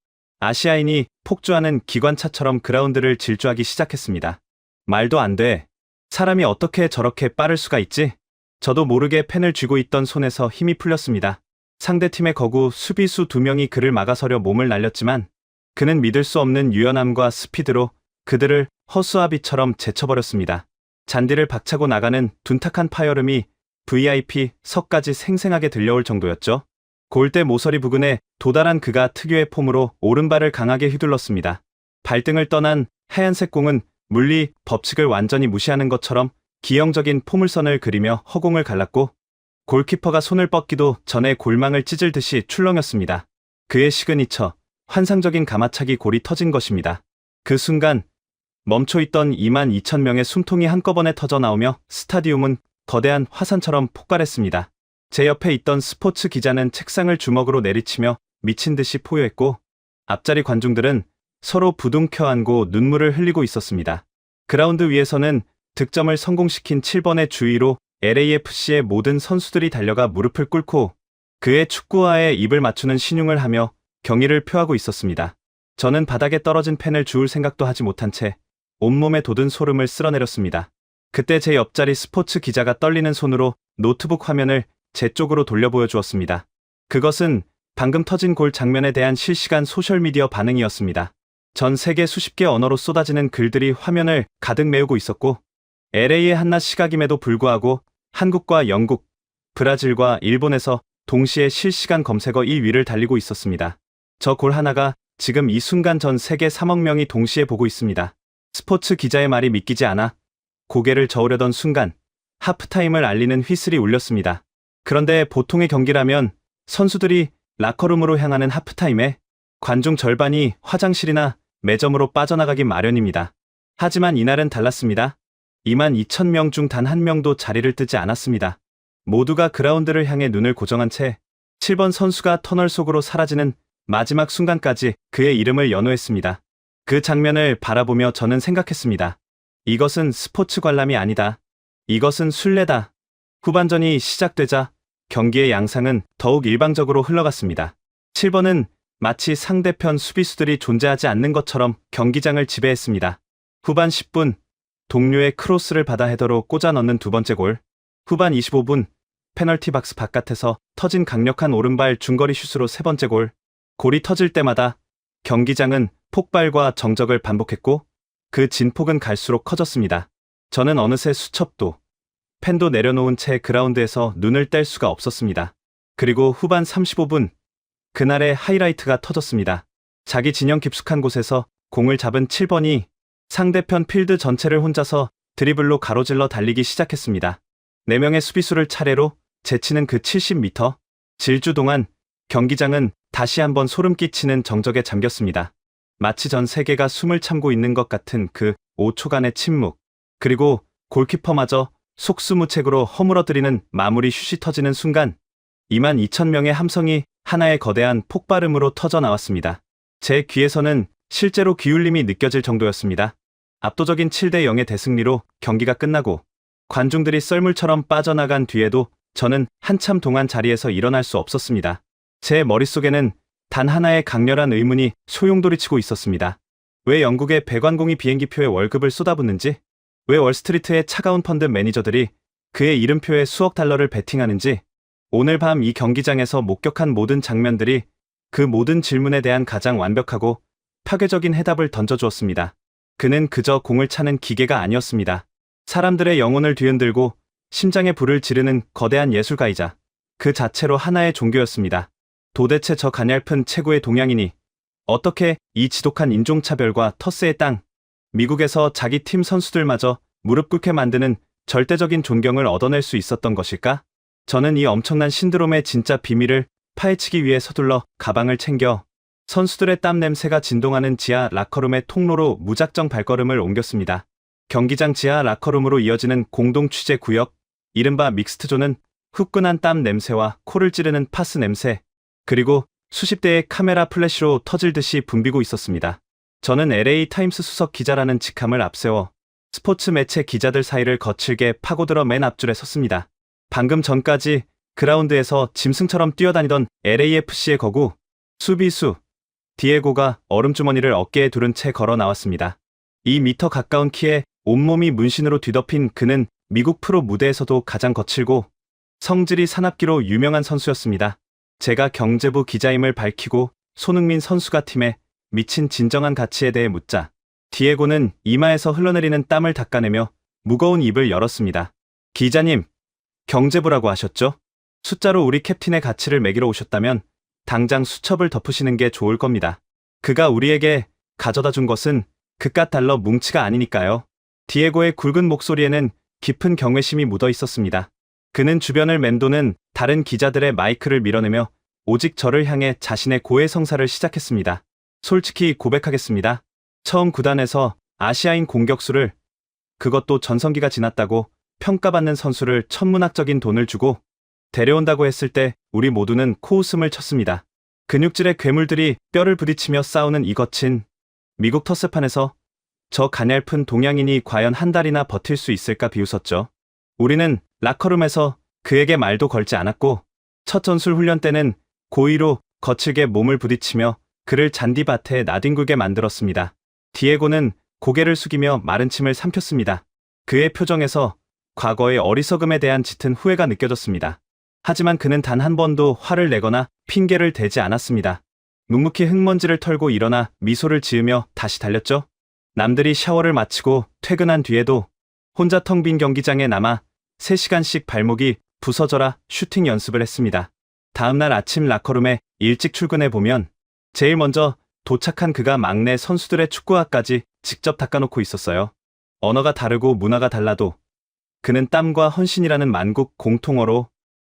아시아인이 폭주하는 기관차처럼 그라운드를 질주하기 시작했습니다. 말도 안 돼. 사람이 어떻게 저렇게 빠를 수가 있지? 저도 모르게 펜을 쥐고 있던 손에서 힘이 풀렸습니다. 상대팀의 거구 수비수 2명이 그를 막아서려 몸을 날렸지만 그는 믿을 수 없는 유연함과 스피드로 그들을 허수아비처럼 제쳐버렸습니다. 잔디를 박차고 나가는 둔탁한 파열음이 VIP 석까지 생생하게 들려올 정도였죠. 골대 모서리 부근에 도달한 그가 특유의 폼으로 오른발을 강하게 휘둘렀습니다. 발등을 떠난 하얀색 공은 물리 법칙을 완전히 무시하는 것처럼 기형적인 포물선을 그리며 허공을 갈랐고 골키퍼가 손을 뻗기도 전에 골망을 찢을 듯이 출렁였습니다. 그의 시그니처, 환상적인 가마차기 골이 터진 것입니다. 그 순간 멈춰있던 22,000명의 숨통이 한꺼번에 터져 나오며 스타디움은 거대한 화산처럼 폭발했습니다. 제 옆에 있던 스포츠 기자는 책상을 주먹으로 내리치며 미친 듯이 포효했고, 앞자리 관중들은 서로 부둥켜 안고 눈물을 흘리고 있었습니다. 그라운드 위에서는 득점을 성공시킨 7번의 주위로 LAFC의 모든 선수들이 달려가 무릎을 꿇고 그의 축구화에 입을 맞추는 신용을 하며 경의를 표하고 있었습니다. 저는 바닥에 떨어진 펜을 주울 생각도 하지 못한 채 온몸에 돋은 소름을 쓸어내렸습니다. 그때 제 옆자리 스포츠 기자가 떨리는 손으로 노트북 화면을 제 쪽으로 돌려 보여주었습니다. 그것은 방금 터진 골 장면에 대한 실시간 소셜미디어 반응이었습니다. 전 세계 수십 개 언어로 쏟아지는 글들이 화면을 가득 메우고 있었고, LA의 한낮 시각임에도 불구하고 한국과 영국, 브라질과 일본에서 동시에 실시간 검색어 1위를 달리고 있었습니다. 저 골 하나가 지금 이 순간 전 세계 3억 명이 동시에 보고 있습니다. 스포츠 기자의 말이 믿기지 않아 고개를 저으려던 순간 하프타임을 알리는 휘슬이 울렸습니다. 그런데 보통의 경기라면 선수들이 라커룸으로 향하는 하프타임에 관중 절반이 화장실이나 매점으로 빠져나가기 마련입니다. 하지만 이날은 달랐습니다. 22,000명 중 단 한 명도 자리를 뜨지 않았습니다. 모두가 그라운드를 향해 눈을 고정한 채 7번 선수가 터널 속으로 사라지는 마지막 순간까지 그의 이름을 연호했습니다. 그 장면을 바라보며 저는 생각했습니다. 이것은 스포츠 관람이 아니다. 이것은 순례다. 후반전이 시작되자 경기의 양상은 더욱 일방적으로 흘러갔습니다. 7번은 마치 상대편 수비수들이 존재하지 않는 것처럼 경기장을 지배했습니다. 후반 10분, 동료의 크로스를 받아 헤더로 꽂아 넣는 두 번째 골. 후반 25분, 페널티 박스 바깥에서 터진 강력한 오른발 중거리 슛으로 세 번째 골. 골이 터질 때마다 경기장은 폭발과 정적을 반복했고, 그 진폭은 갈수록 커졌습니다. 저는 어느새 수첩도, 펜도 내려놓은 채 그라운드에서 눈을 뗄 수가 없었습니다. 그리고 후반 35분, 그날의 하이라이트가 터졌습니다. 자기 진영 깊숙한 곳에서 공을 잡은 7번이 상대편 필드 전체를 혼자서 드리블로 가로질러 달리기 시작했습니다. 4명의 수비수를 차례로 제치는 그 70m, 질주 동안 경기장은 다시 한번 소름 끼치는 정적에 잠겼습니다. 마치 전 세계가 숨을 참고 있는 것 같은 그 5초간의 침묵, 그리고 골키퍼마저 속수무책으로 허물어뜨리는 마무리 슛이 터지는 순간 22,000명의 함성이 하나의 거대한 폭발음으로 터져 나왔습니다. 제 귀에서는 실제로 귀울림이 느껴질 정도였습니다. 압도적인 7대0의 대승리로 경기가 끝나고 관중들이 썰물처럼 빠져나간 뒤에도 저는 한참 동안 자리에서 일어날 수 없었습니다. 제 머릿속에는 단 하나의 강렬한 의문이 소용돌이치고 있었습니다. 왜 영국의 배관공이 비행기표에 월급을 쏟아붓는지, 왜 월스트리트의 차가운 펀드 매니저들이 그의 이름표에 수억 달러를 베팅하는지, 오늘 밤 이 경기장에서 목격한 모든 장면들이 그 모든 질문에 대한 가장 완벽하고 파괴적인 해답을 던져주었습니다. 그는 그저 공을 차는 기계가 아니었습니다. 사람들의 영혼을 뒤흔들고 심장에 불을 지르는 거대한 예술가이자 그 자체로 하나의 종교였습니다. 도대체 저 가냘픈 최고의 동양인이 어떻게 이 지독한 인종차별과 텃세의 땅, 미국에서 자기 팀 선수들마저 무릎 꿇게 만드는 절대적인 존경을 얻어낼 수 있었던 것일까? 저는 이 엄청난 신드롬의 진짜 비밀을 파헤치기 위해 서둘러 가방을 챙겨 선수들의 땀 냄새가 진동하는 지하 라커룸의 통로로 무작정 발걸음을 옮겼습니다. 경기장 지하 라커룸으로 이어지는 공동 취재 구역, 이른바 믹스트존은 후끈한 땀 냄새와 코를 찌르는 파스 냄새, 그리고 수십 대의 카메라 플래시로 터질 듯이 붐비고 있었습니다. 저는 LA 타임스 수석 기자라는 직함을 앞세워 스포츠 매체 기자들 사이를 거칠게 파고들어 맨 앞줄에 섰습니다. 방금 전까지 그라운드에서 짐승처럼 뛰어다니던 LAFC의 거구, 수비수 디에고가 얼음주머니를 어깨에 두른 채 걸어 나왔습니다. 2m 가까운 키에 온몸이 문신으로 뒤덮인 그는 미국 프로 무대에서도 가장 거칠고 성질이 사납기로 유명한 선수였습니다. 제가 경제부 기자임을 밝히고 손흥민 선수가 팀에 미친 진정한 가치에 대해 묻자 디에고는 이마에서 흘러내리는 땀을 닦아내며 무거운 입을 열었습니다. 기자님, 경제부라고 하셨죠? 숫자로 우리 캡틴의 가치를 매기러 오셨다면 당장 수첩을 덮으시는 게 좋을 겁니다. 그가 우리에게 가져다 준 것은 그깟 달러 뭉치가 아니니까요. 디에고의 굵은 목소리에는 깊은 경외심이 묻어 있었습니다. 그는 주변을 맴도는 다른 기자들의 마이크를 밀어내며 오직 저를 향해 자신의 고해성사를 시작했습니다. 솔직히 고백하겠습니다. 처음 구단에서 아시아인 공격수를, 그것도 전성기가 지났다고 평가받는 선수를 천문학적인 돈을 주고 데려온다고 했을 때 우리 모두는 코웃음을 쳤습니다. 근육질의 괴물들이 뼈를 부딪히며 싸우는 이 거친 미국 터스판에서 저 가냘픈 동양인이 과연 한 달이나 버틸 수 있을까 비웃었죠. 우리는 라커룸에서 그에게 말도 걸지 않았고 첫 전술 훈련 때는 고의로 거칠게 몸을 부딪히며 그를 잔디밭에 나뒹굴게 만들었습니다. 디에고는 고개를 숙이며 마른 침을 삼켰습니다. 그의 표정에서 과거의 어리석음에 대한 짙은 후회가 느껴졌습니다. 하지만 그는 단 한 번도 화를 내거나 핑계를 대지 않았습니다. 묵묵히 흙먼지를 털고 일어나 미소를 지으며 다시 달렸죠. 남들이 샤워를 마치고 퇴근한 뒤에도 혼자 텅 빈 경기장에 남아 3시간씩 발목이 부서져라 슈팅 연습을 했습니다. 다음날 아침 라커룸에 일찍 출근해 보면 제일 먼저 도착한 그가 막내 선수들의 축구화까지 직접 닦아놓고 있었어요. 언어가 다르고 문화가 달라도 그는 땀과 헌신이라는 만국 공통어로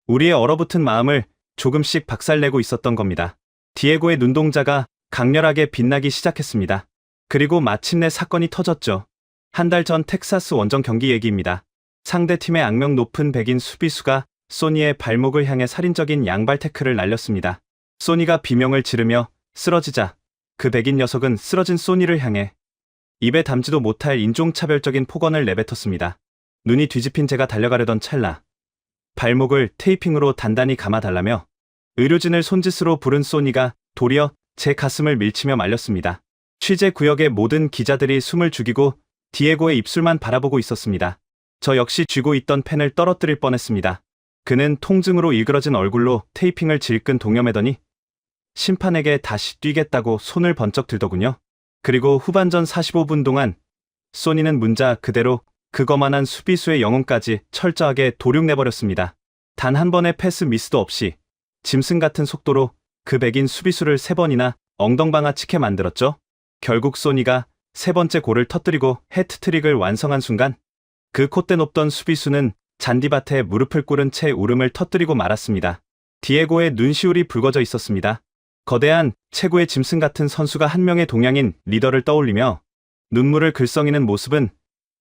우리의 얼어붙은 마음을 조금씩 박살내고 있었던 겁니다. 디에고의 눈동자가 강렬하게 빛나기 시작했습니다. 그리고 마침내 사건이 터졌죠. 한 달 전 텍사스 원정 경기 얘기입니다. 상대팀의 악명 높은 백인 수비수가 소니의 발목을 향해 살인적인 양발 태클을 날렸습니다. 소니가 비명을 지르며 쓰러지자 그 백인 녀석은 쓰러진 소니를 향해 입에 담지도 못할 인종차별적인 폭언을 내뱉었습니다. 눈이 뒤집힌 제가 달려가려던 찰나 발목을 테이핑으로 단단히 감아달라며 의료진을 손짓으로 부른 소니가 도리어 제 가슴을 밀치며 말렸습니다. 취재 구역의 모든 기자들이 숨을 죽이고 디에고의 입술만 바라보고 있었습니다. 저 역시 쥐고 있던 펜을 떨어뜨릴 뻔했습니다. 그는 통증으로 일그러진 얼굴로 테이핑을 질끈 동여매더니 심판에게 다시 뛰겠다고 손을 번쩍 들더군요. 그리고 후반전 45분 동안 소니는 문자 그대로 그거만한 수비수의 영혼까지 철저하게 도륙내버렸습니다. 단 한 번의 패스 미스도 없이 짐승 같은 속도로 그 백인 수비수를 3번이나 엉덩방아치게 만들었죠. 결국 소니가 3번째 골을 터뜨리고 해트트릭을 완성한 순간 그 콧대 높던 수비수는 잔디밭에 무릎을 꿇은 채 울음을 터뜨리고 말았습니다. 디에고의 눈시울이 붉어져 있었습니다. 거대한 최고의 짐승 같은 선수가 한 명의 동양인 리더를 떠올리며 눈물을 글썽이는 모습은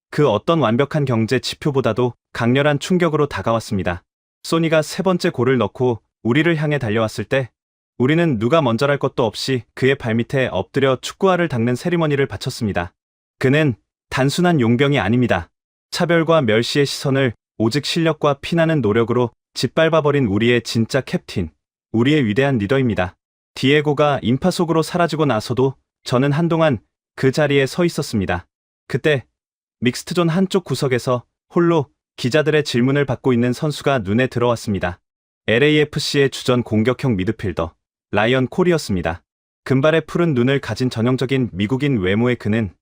그 어떤 완벽한 경제 지표보다도 강렬한 충격으로 다가왔습니다. 소니가 3번째 골을 넣고 우리를 향해 달려왔을 때 우리는 누가 먼저랄 것도 없이 그의 발밑에 엎드려 축구화를 닦는 세리머니를 바쳤습니다. 그는 단순한 용병이 아닙니다. 차별과 멸시의 시선을 오직 실력과 피나는 노력으로 짓밟아버린 우리의 진짜 캡틴, 우리의 위대한 리더입니다. 디에고가 인파 속으로 사라지고 나서도 저는 한동안 그 자리에 서 있었습니다. 그때 믹스트존 한쪽 구석에서 홀로 기자들의 질문을 받고 있는 선수가 눈에 들어왔습니다. LAFC의 주전 공격형 미드필더 라이언 콜이었습니다. 금발의 푸른 눈을 가진 전형적인 미국인 외모의 그는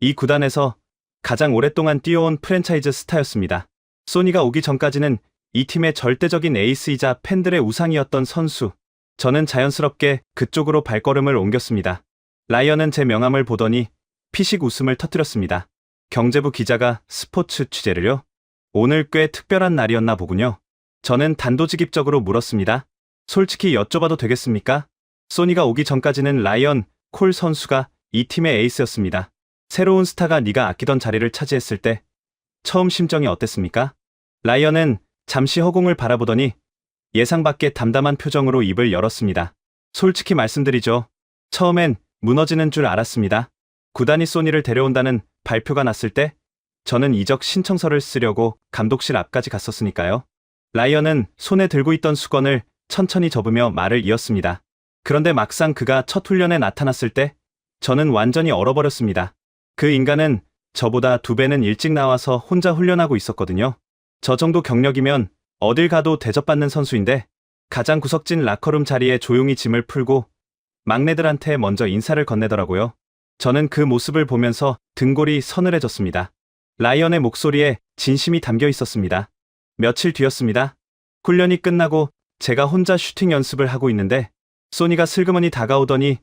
이 구단에서 가장 오랫동안 뛰어온 프랜차이즈 스타였습니다. 소니가 오기 전까지는 이 팀의 절대적인 에이스이자 팬들의 우상이었던 선수. 저는 자연스럽게 그쪽으로 발걸음을 옮겼습니다. 라이언은 제 명함을 보더니 피식 웃음을 터뜨렸습니다. 경제부 기자가 스포츠 취재를요? 오늘 꽤 특별한 날이었나 보군요. 저는 단도직입적으로 물었습니다. 솔직히 여쭤봐도 되겠습니까? 소니가 오기 전까지는 라이언 콜 선수가 이 팀의 에이스였습니다. 새로운 스타가 네가 아끼던 자리를 차지했을 때 처음 심정이 어땠습니까? 라이언은 잠시 허공을 바라보더니 예상 밖의 담담한 표정으로 입을 열었습니다. 솔직히 말씀드리죠. 처음엔 무너지는 줄 알았습니다. 구단이 소니를 데려온다는 발표가 났을 때 저는 이적 신청서를 쓰려고 감독실 앞까지 갔었으니까요. 라이언은 손에 들고 있던 수건을 천천히 접으며 말을 이었습니다. 그런데 막상 그가 첫 훈련에 나타났을 때 저는 완전히 얼어버렸습니다. 그 인간은 저보다 2배는 일찍 나와서 혼자 훈련하고 있었거든요. 저 정도 경력이면 어딜 가도 대접받는 선수인데 가장 구석진 라커룸 자리에 조용히 짐을 풀고 막내들한테 먼저 인사를 건네더라고요. 저는 그 모습을 보면서 등골이 서늘해졌습니다. 라이언의 목소리에 진심이 담겨 있었습니다. 며칠 뒤였습니다. 훈련이 끝나고 제가 혼자 슈팅 연습을 하고 있는데 소니가 슬그머니 다가오더니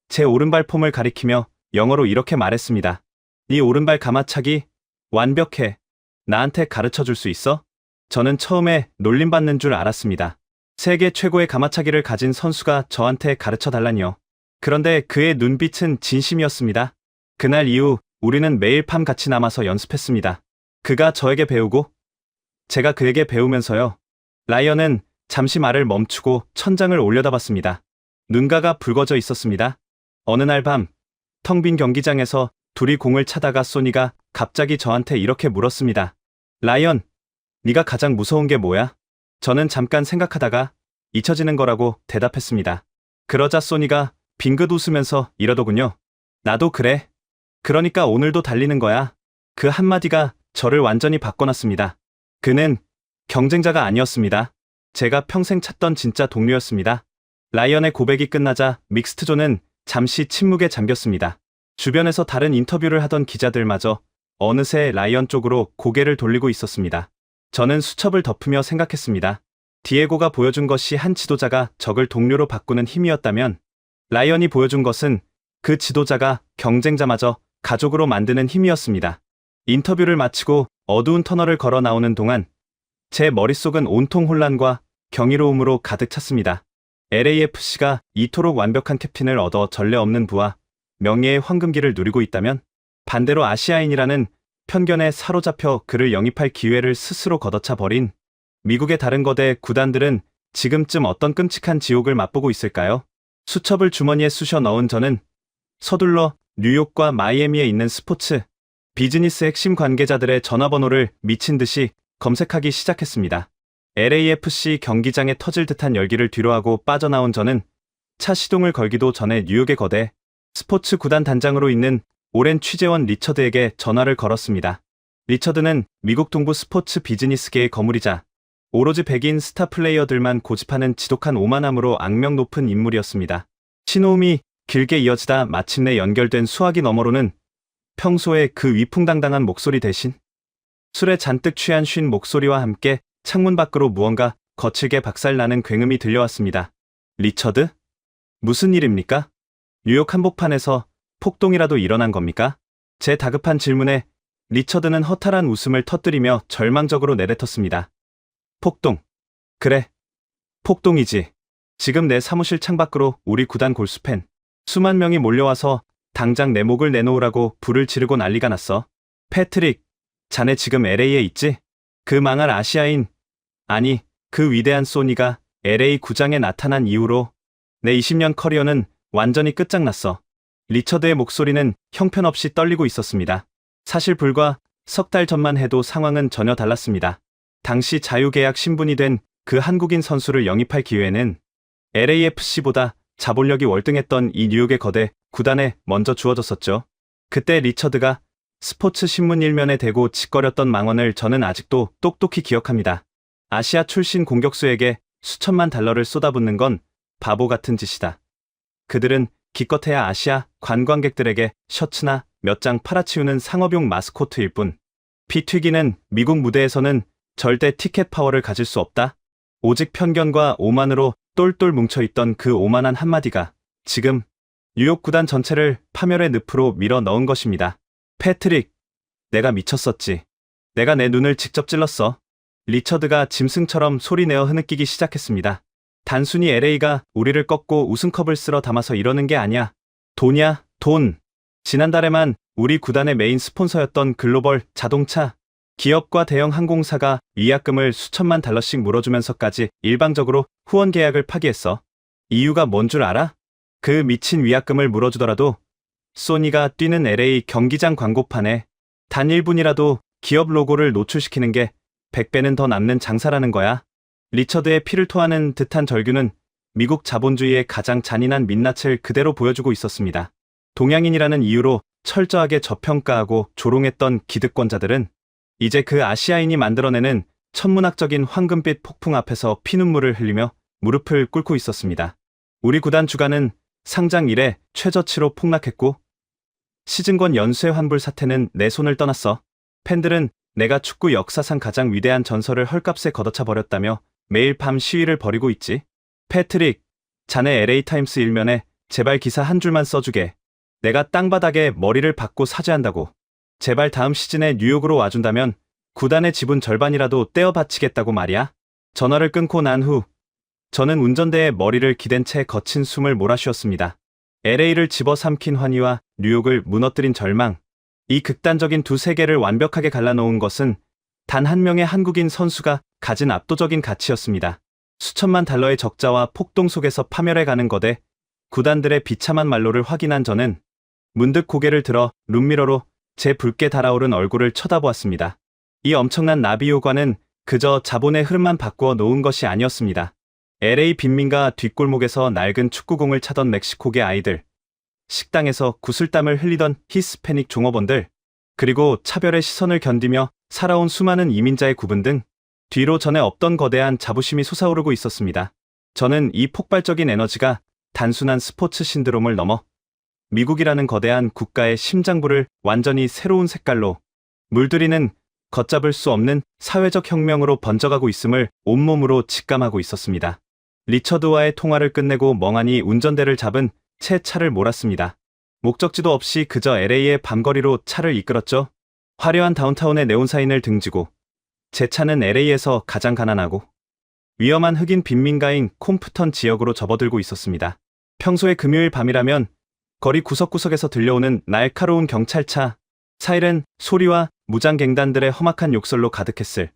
제 오른발 폼을 가리키며 영어로 이렇게 말했습니다. 네 오른발 가마차기 완벽해. 나한테 가르쳐 줄 수 있어? 저는 처음에 놀림받는 줄 알았습니다. 세계 최고의 가마차기를 가진 선수가 저한테 가르쳐 달라니요. 그런데 그의 눈빛은 진심이었습니다. 그날 이후 우리는 매일 밤 같이 남아서 연습했습니다. 그가 저에게 배우고 제가 그에게 배우면서요. 라이언은 잠시 말을 멈추고 천장을 올려다봤습니다. 눈가가 붉어져 있었습니다. 어느 날 밤, 텅 빈 경기장에서 둘이 공을 차다가 소니가 갑자기 저한테 이렇게 물었습니다. 라이언, 네가 가장 무서운 게 뭐야? 저는 잠깐 생각하다가 잊혀지는 거라고 대답했습니다. 그러자 소니가 빙긋 웃으면서 이러더군요. 나도 그래. 그러니까 오늘도 달리는 거야. 그 한마디가 저를 완전히 바꿔놨습니다. 그는 경쟁자가 아니었습니다. 제가 평생 찾던 진짜 동료였습니다. 라이언의 고백이 끝나자 믹스트존은 잠시 침묵에 잠겼습니다. 주변에서 다른 인터뷰를 하던 기자들마저 어느새 라이언 쪽으로 고개를 돌리고 있었습니다. 저는 수첩을 덮으며 생각했습니다. 디에고가 보여준 것이 한 지도자가 적을 동료로 바꾸는 힘이었다면 라이언이 보여준 것은 그 지도자가 경쟁자마저 가족으로 만드는 힘이었습니다. 인터뷰를 마치고 어두운 터널을 걸어 나오는 동안 제 머릿속은 온통 혼란과 경이로움으로 가득 찼습니다. LAFC가 이토록 완벽한 캡틴을 얻어 전례 없는 부와 명예의 황금기를 누리고 있다면 반대로 아시아인이라는 편견에 사로잡혀 그를 영입할 기회를 스스로 걷어차 버린 미국의 다른 거대 구단들은 지금쯤 어떤 끔찍한 지옥을 맛보고 있을까요? 수첩을 주머니에 쑤셔 넣은 저는 서둘러 뉴욕과 마이애미에 있는 스포츠, 비즈니스 핵심 관계자들의 전화번호를 미친 듯이 검색하기 시작했습니다. LAFC 경기장에 터질 듯한 열기를 뒤로하고 빠져나온 저는 차 시동을 걸기도 전에 뉴욕의 거대 스포츠 구단 단장으로 있는 오랜 취재원 리처드에게 전화를 걸었습니다. 리처드는 미국 동부 스포츠 비즈니스계의 거물이자 오로지 백인 스타 플레이어들만 고집하는 지독한 오만함으로 악명 높은 인물이었습니다. 신호음이 길게 이어지다 마침내 연결된 수화기 너머로는 평소에 그 위풍당당한 목소리 대신 술에 잔뜩 취한 쉰 목소리와 함께 창문 밖으로 무언가 거칠게 박살나는 굉음이 들려왔습니다. 리처드? 무슨 일입니까? 뉴욕 한복판에서 폭동이라도 일어난 겁니까? 제 다급한 질문에 리처드는 허탈한 웃음을 터뜨리며 절망적으로 내뱉었습니다. 폭동. 그래. 폭동이지. 지금 내 사무실 창밖으로 우리 구단 골수팬 수만 명이 몰려와서 당장 내 목을 내놓으라고 불을 지르고 난리가 났어. 패트릭, 자네 지금 LA에 있지? 그 망할 아시아인, 아니, 그 위대한 소니가 LA 구장에 나타난 이후로 내 20년 커리어는 완전히 끝장났어. 리처드의 목소리는 형편없이 떨리고 있었습니다. 사실 불과 석 달 전만 해도 상황은 전혀 달랐습니다. 당시 자유계약 신분이 된 그 한국인 선수를 영입할 기회는 LAFC보다 자본력이 월등했던 이 뉴욕의 거대 구단에 먼저 주어졌었죠. 그때 리처드가 스포츠 신문 일면에 대고 짓거렸던 망언을 저는 아직도 똑똑히 기억합니다. 아시아 출신 공격수에게 수천만 달러를 쏟아붓는 건 바보 같은 짓이다. 그들은 기껏해야 아시아 관광객들에게 셔츠나 몇 장 팔아치우는 상업용 마스코트일 뿐. 피 튀기는 미국 무대에서는 절대 티켓 파워를 가질 수 없다. 오직 편견과 오만으로 똘똘 뭉쳐있던 그 오만한 한마디가 지금 뉴욕 구단 전체를 파멸의 늪으로 밀어 넣은 것입니다. 패트릭, 내가 미쳤었지. 내가 내 눈을 직접 찔렀어. 리처드가 짐승처럼 소리내어 흐느끼기 시작했습니다. 단순히 LA가 우리를 꺾고 우승컵을 쓸어 담아서 이러는 게 아니야. 돈이야, 돈. 지난달에만 우리 구단의 메인 스폰서였던 글로벌 자동차 기업과 대형 항공사가 위약금을 수천만 달러씩 물어주면서까지 일방적으로 후원 계약을 파기했어. 이유가 뭔 줄 알아? 그 미친 위약금을 물어주더라도 소니가 뛰는 LA 경기장 광고판에 단 1분이라도 기업 로고를 노출시키는 게 100배는 더 남는 장사라는 거야. 리처드의 피를 토하는 듯한 절규는 미국 자본주의의 가장 잔인한 민낯을 그대로 보여주고 있었습니다. 동양인이라는 이유로 철저하게 저평가하고 조롱했던 기득권자들은 이제 그 아시아인이 만들어내는 천문학적인 황금빛 폭풍 앞에서 피눈물을 흘리며 무릎을 꿇고 있었습니다. 우리 구단 주가는 상장 이래 최저치로 폭락했고 시즌권 연쇄 환불 사태는 내 손을 떠났어. 팬들은 내가 축구 역사상 가장 위대한 전설을 헐값에 걷어차 버렸다며 매일 밤 시위를 벌이고 있지. 패트릭, 자네 LA타임스 일면에 제발 기사 한 줄만 써주게. 내가 땅바닥에 머리를 박고 사죄한다고. 제발 다음 시즌에 뉴욕으로 와준다면 구단의 지분 절반이라도 떼어 바치겠다고 말이야. 전화를 끊고 난 후 저는 운전대에 머리를 기댄 채 거친 숨을 몰아쉬었습니다. LA를 집어삼킨 환희와 뉴욕을 무너뜨린 절망, 이 극단적인 두 세계를 완벽하게 갈라놓은 것은 단 한 명의 한국인 선수가 가진 압도적인 가치였습니다. 수천만 달러의 적자와 폭동 속에서 파멸해가는 거대 구단들의 비참한 말로를 확인한 저는 문득 고개를 들어 룸미러로 제 붉게 달아오른 얼굴을 쳐다보았습니다. 이 엄청난 나비 효과는 그저 자본의 흐름만 바꾸어 놓은 것이 아니었습니다. LA 빈민가 뒷골목에서 낡은 축구공을 차던 멕시코계 아이들, 식당에서 구슬땀을 흘리던 히스패닉 종업원들, 그리고 차별의 시선을 견디며 살아온 수많은 이민자의 구분 등 뒤로 전에 없던 거대한 자부심이 솟아오르고 있었습니다. 저는 이 폭발적인 에너지가 단순한 스포츠 신드롬을 넘어 미국이라는 거대한 국가의 심장부를 완전히 새로운 색깔로 물들이는 걷잡을 수 없는 사회적 혁명으로 번져가고 있음을 온몸으로 직감하고 있었습니다. 리처드와의 통화를 끝내고 멍하니 운전대를 잡은 채 차를 몰았습니다. 목적지도 없이 그저 LA의 밤거리로 차를 이끌었죠. 화려한 다운타운의 네온사인을 등지고 제 차는 LA에서 가장 가난하고 위험한 흑인 빈민가인 콤프턴 지역으로 접어들고 있었습니다. 평소에 금요일 밤이라면 거리 구석구석에서 들려오는 날카로운 경찰차, 사이렌 소리와 무장갱단들의 험악한 욕설로 가득했을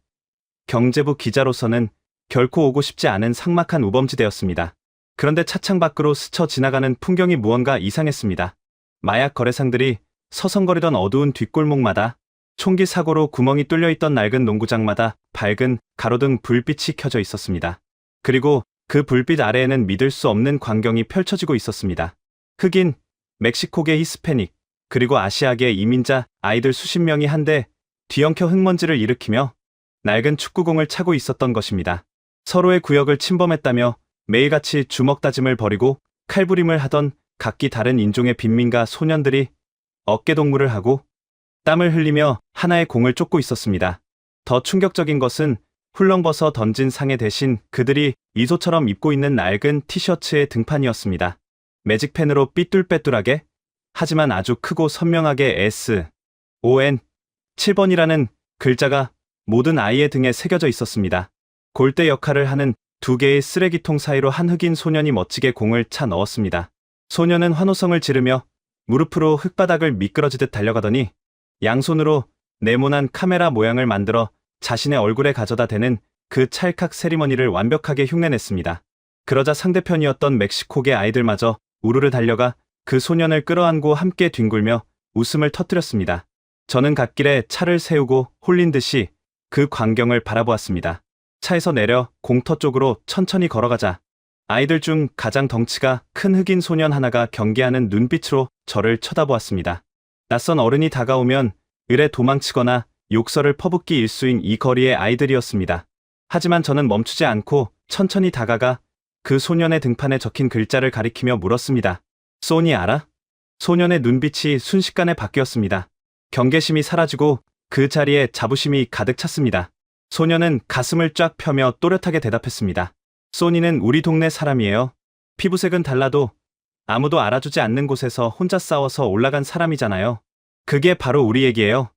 경제부 기자로서는 결코 오고 싶지 않은 삭막한 우범지대였습니다. 그런데 차창 밖으로 스쳐 지나가는 풍경이 무언가 이상했습니다. 마약 거래상들이 서성거리던 어두운 뒷골목마다, 총기 사고로 구멍이 뚫려있던 낡은 농구장마다 밝은 가로등 불빛이 켜져 있었습니다. 그리고 그 불빛 아래에는 믿을 수 없는 광경이 펼쳐지고 있었습니다. 흑인, 멕시코계 히스패닉, 그리고 아시아계 이민자 아이들 수십 명이 한데 뒤엉켜 흙먼지를 일으키며 낡은 축구공을 차고 있었던 것입니다. 서로의 구역을 침범했다며 매일같이 주먹다짐을 벌이고 칼부림을 하던 각기 다른 인종의 빈민가 소년들이 어깨동무를 하고 땀을 흘리며 하나의 공을 쫓고 있었습니다. 더 충격적인 것은 훌렁벗어 던진 상해 대신 그들이 이소처럼 입고 있는 낡은 티셔츠의 등판이었습니다. 매직펜으로 삐뚤빼뚤하게 하지만 아주 크고 선명하게 SON 7번이라는 글자가 모든 아이의 등에 새겨져 있었습니다. 골대 역할을 하는 두 개의 쓰레기통 사이로 한 흑인 소년이 멋지게 공을 차 넣었습니다. 소년은 환호성을 지르며 무릎으로 흙바닥을 미끄러지듯 달려가더니 양손으로 네모난 카메라 모양을 만들어 자신의 얼굴에 가져다 대는 그 찰칵 세리머니를 완벽하게 흉내냈습니다. 그러자 상대편이었던 멕시코계 아이들마저 우르르 달려가 그 소년을 끌어안고 함께 뒹굴며 웃음을 터뜨렸습니다. 저는 갓길에 차를 세우고 홀린 듯이 그 광경을 바라보았습니다. 차에서 내려 공터 쪽으로 천천히 걸어가자 아이들 중 가장 덩치가 큰 흑인 소년 하나가 경계하는 눈빛으로 저를 쳐다보았습니다. 낯선 어른이 다가오면 을에 도망치거나 욕설을 퍼붓기 일수인 이 거리의 아이들이었습니다. 하지만 저는 멈추지 않고 천천히 다가가 그 소년의 등판에 적힌 글자를 가리키며 물었습니다. 소니 알아? 소년의 눈빛이 순식간에 바뀌었습니다. 경계심이 사라지고 그 자리에 자부심이 가득 찼습니다. 소년은 가슴을 쫙 펴며 또렷하게 대답했습니다. 소니는 우리 동네 사람이에요. 피부색은 달라도 아무도 알아주지 않는 곳에서 혼자 싸워서 올라간 사람이잖아요. 그게 바로 우리 얘기예요.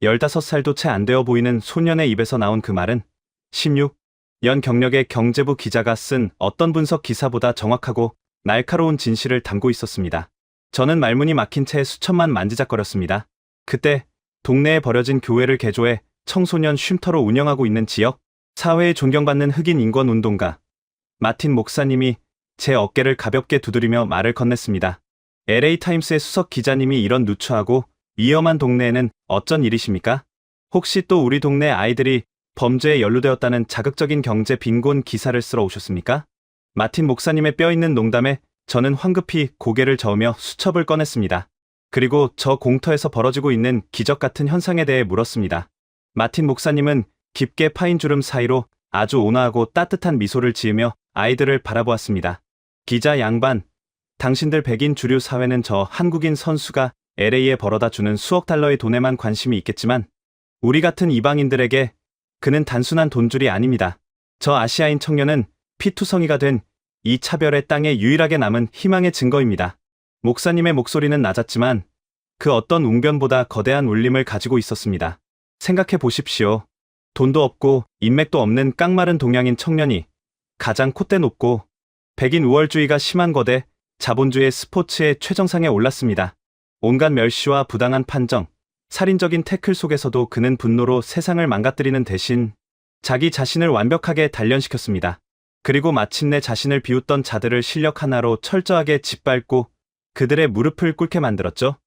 15살도 채 안 되어 보이는 소년의 입에서 나온 그 말은 16년 경력의 경제부 기자가 쓴 어떤 분석 기사보다 정확하고 날카로운 진실을 담고 있었습니다. 저는 말문이 막힌 채 수천만 만지작거렸습니다. 그때 동네에 버려진 교회를 개조해 청소년 쉼터로 운영하고 있는 지역 사회에 존경받는 흑인 인권운동가 마틴 목사님이 제 어깨를 가볍게 두드리며 말을 건넸습니다. LA타임스의 수석 기자님이 이런 누추하고 위험한 동네에는 어쩐 일이십니까? 혹시 또 우리 동네 아이들이 범죄에 연루되었다는 자극적인 경제 빈곤 기사를 쓰러 오셨습니까? 마틴 목사님의 뼈있는 농담에 저는 황급히 고개를 저으며 수첩을 꺼냈습니다. 그리고 저 공터에서 벌어지고 있는 기적 같은 현상에 대해 물었습니다. 마틴 목사님은 깊게 파인 주름 사이로 아주 온화하고 따뜻한 미소를 지으며 아이들을 바라보았습니다. 기자 양반, 당신들 백인 주류 사회는 저 한국인 선수가 LA에 벌어다 주는 수억 달러의 돈에만 관심이 있겠지만 우리 같은 이방인들에게 그는 단순한 돈줄이 아닙니다. 저 아시아인 청년은 피투성이가 된 이 차별의 땅에 유일하게 남은 희망의 증거입니다. 목사님의 목소리는 낮았지만 그 어떤 웅변보다 거대한 울림을 가지고 있었습니다. 생각해 보십시오. 돈도 없고 인맥도 없는 깡마른 동양인 청년이 가장 콧대 높고 백인 우월주의가 심한 거대 자본주의 스포츠의 최정상에 올랐습니다. 온갖 멸시와 부당한 판정, 살인적인 태클 속에서도 그는 분노로 세상을 망가뜨리는 대신 자기 자신을 완벽하게 단련시켰습니다. 그리고 마침내 자신을 비웃던 자들을 실력 하나로 철저하게 짓밟고 그들의 무릎을 꿇게 만들었죠.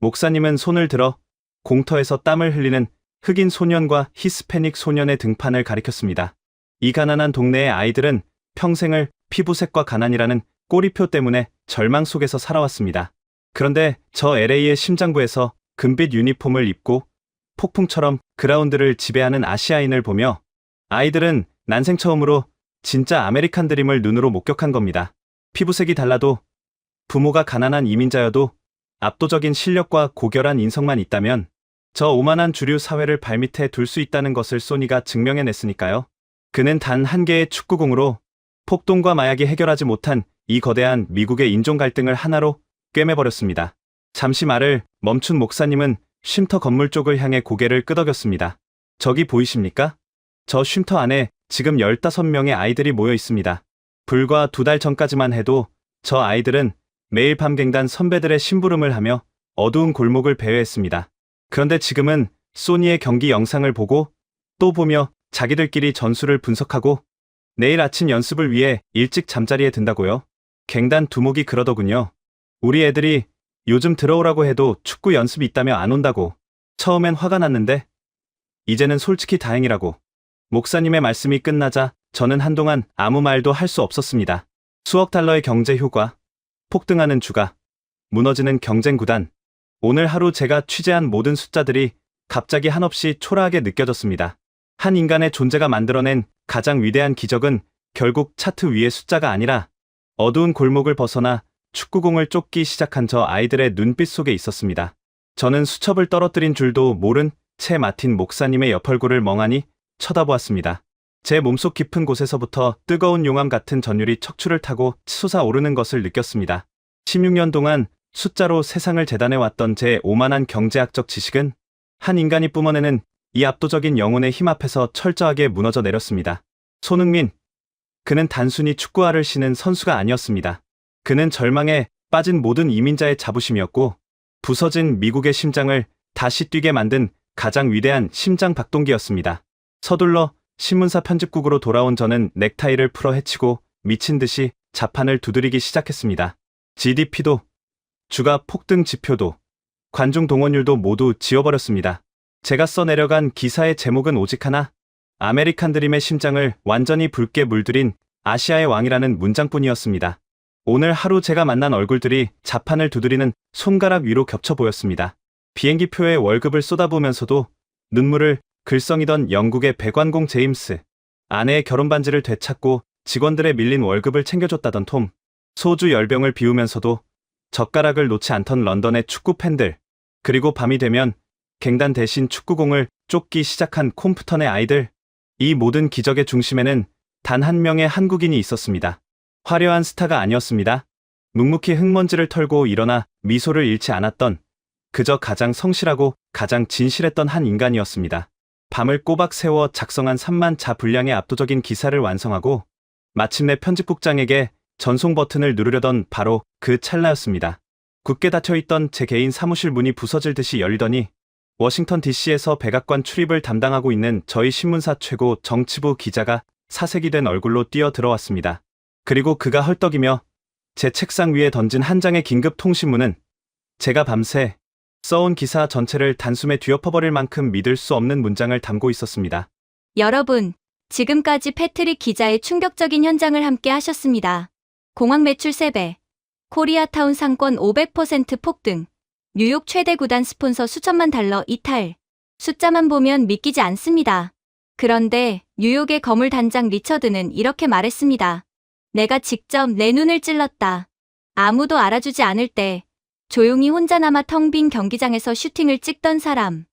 목사님은 손을 들어 공터에서 땀을 흘리는 흑인 소년과 히스패닉 소년의 등판을 가리켰습니다. 이 가난한 동네의 아이들은 평생을 피부색과 가난이라는 꼬리표 때문에 절망 속에서 살아왔습니다. 그런데 저 LA의 심장부에서 금빛 유니폼을 입고 폭풍처럼 그라운드를 지배하는 아시아인을 보며 아이들은 난생 처음으로 진짜 아메리칸 드림을 눈으로 목격한 겁니다. 피부색이 달라도 부모가 가난한 이민자여도 압도적인 실력과 고결한 인성만 있다면 저 오만한 주류 사회를 발밑에 둘 수 있다는 것을 소니가 증명해냈으니까요. 그는 단 한 개의 축구공으로 폭동과 마약이 해결하지 못한 이 거대한 미국의 인종 갈등을 하나로 꿰매버렸습니다. 잠시 말을 멈춘 목사님은 쉼터 건물 쪽을 향해 고개를 끄덕였습니다. 저기 보이십니까? 저 쉼터 안에 지금 15명의 아이들이 모여 있습니다. 불과 2달 전까지만 해도 저 아이들은 매일 밤 갱단 선배들의 심부름을 하며 어두운 골목을 배회했습니다. 그런데 지금은 소니의 경기 영상을 보고 또 보며 자기들끼리 전술을 분석하고 내일 아침 연습을 위해 일찍 잠자리에 든다고요. 갱단 두목이 그러더군요. 우리 애들이 요즘 들어오라고 해도 축구 연습이 있다며 안 온다고. 처음엔 화가 났는데 이제는 솔직히 다행이라고. 목사님의 말씀이 끝나자 저는 한동안 아무 말도 할 수 없었습니다. 수억 달러의 경제 효과, 폭등하는 주가, 무너지는 경쟁 구단. 오늘 하루 제가 취재한 모든 숫자들이 갑자기 한없이 초라하게 느껴졌습니다. 한 인간의 존재가 만들어낸 가장 위대한 기적은 결국 차트 위의 숫자가 아니라 어두운 골목을 벗어나 축구공을 쫓기 시작한 저 아이들의 눈빛 속에 있었습니다. 저는 수첩을 떨어뜨린 줄도 모른 채 마틴 목사님의 옆 얼굴을 멍하니 쳐다보았습니다. 제 몸속 깊은 곳에서부터 뜨거운 용암 같은 전율이 척추를 타고 솟아오르는 것을 느꼈습니다. 16년 동안 숫자로 세상을 재단해왔던 제 오만한 경제학적 지식은 한 인간이 뿜어내는 이 압도적인 영혼의 힘 앞에서 철저하게 무너져 내렸습니다. 손흥민, 그는 단순히 축구화를 신은 선수가 아니었습니다. 그는 절망에 빠진 모든 이민자의 자부심이었고 부서진 미국의 심장을 다시 뛰게 만든 가장 위대한 심장 박동기였습니다. 서둘러 신문사 편집국으로 돌아온 저는 넥타이를 풀어 헤치고 미친 듯이 자판을 두드리기 시작했습니다. GDP도, 주가 폭등 지표도, 관중 동원율도 모두 지워버렸습니다. 제가 써내려간 기사의 제목은 오직 하나, 아메리칸 드림의 심장을 완전히 붉게 물들인 아시아의 왕이라는 문장뿐이었습니다. 오늘 하루 제가 만난 얼굴들이 자판을 두드리는 손가락 위로 겹쳐 보였습니다. 비행기표에 월급을 쏟아부으면서도 눈물을 글썽이던 영국의 배관공 제임스, 아내의 결혼반지를 되찾고 직원들의 밀린 월급을 챙겨줬다던 톰, 소주 10병을 비우면서도 젓가락을 놓지 않던 런던의 축구 팬들, 그리고 밤이 되면 갱단 대신 축구공을 쫓기 시작한 콤프턴의 아이들. 이 모든 기적의 중심에는 단 한 명의 한국인이 있었습니다. 화려한 스타가 아니었습니다. 묵묵히 흙먼지를 털고 일어나 미소를 잃지 않았던, 그저 가장 성실하고 가장 진실했던 한 인간이었습니다. 밤을 꼬박 세워 작성한 3만 자 분량의 압도적인 기사를 완성하고 마침내 편집국장에게 전송 버튼을 누르려던 바로 그 찰나였습니다. 굳게 닫혀있던 제 개인 사무실 문이 부서질 듯이 열리더니 워싱턴 DC에서 백악관 출입을 담당하고 있는 저희 신문사 최고 정치부 기자가 사색이 된 얼굴로 뛰어 들어왔습니다. 그리고 그가 헐떡이며 제 책상 위에 던진 한 장의 긴급 통신문은 제가 밤새 써온 기사 전체를 단숨에 뒤엎어버릴 만큼 믿을 수 없는 문장을 담고 있었습니다. 여러분, 지금까지 패트릭 기자의 충격적인 현장을 함께 하셨습니다. 공항 매출 3배, 코리아타운 상권 500% 폭등, 뉴욕 최대 구단 스폰서 수천만 달러 이탈. 숫자만 보면 믿기지 않습니다. 그런데 뉴욕의 거물 단장 리처드는 이렇게 말했습니다. 내가 직접 내 눈을 찔렀다. 아무도 알아주지 않을 때 조용히 혼자 남아 텅 빈 경기장에서 슈팅을 찍던 사람.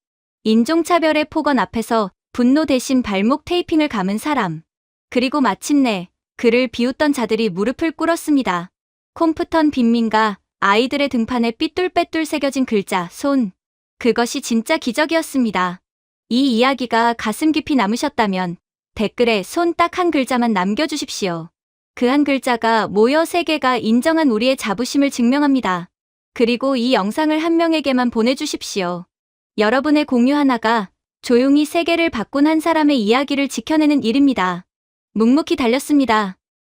인종차별의 폭언 앞에서 분노 대신 발목 테이핑을 감은 사람. 그리고 마침내 그를 비웃던 자들이 무릎을 꿇었습니다. 콤프턴 빈민가 아이들의 등판에 삐뚤빼뚤 새겨진 글자, 손. 그것이 진짜 기적이었습니다. 이 이야기가 가슴 깊이 남으셨다면 댓글에 손 딱 한 글자만 남겨주십시오. 그 한 글자가 모여 세계가 인정한 우리의 자부심을 증명합니다. 그리고 이 영상을 한 명에게만 보내주십시오. 여러분의 공유 하나가 조용히 세계를 바꾼 한 사람의 이야기를 지켜내는 일입니다. 묵묵히 달렸습니다.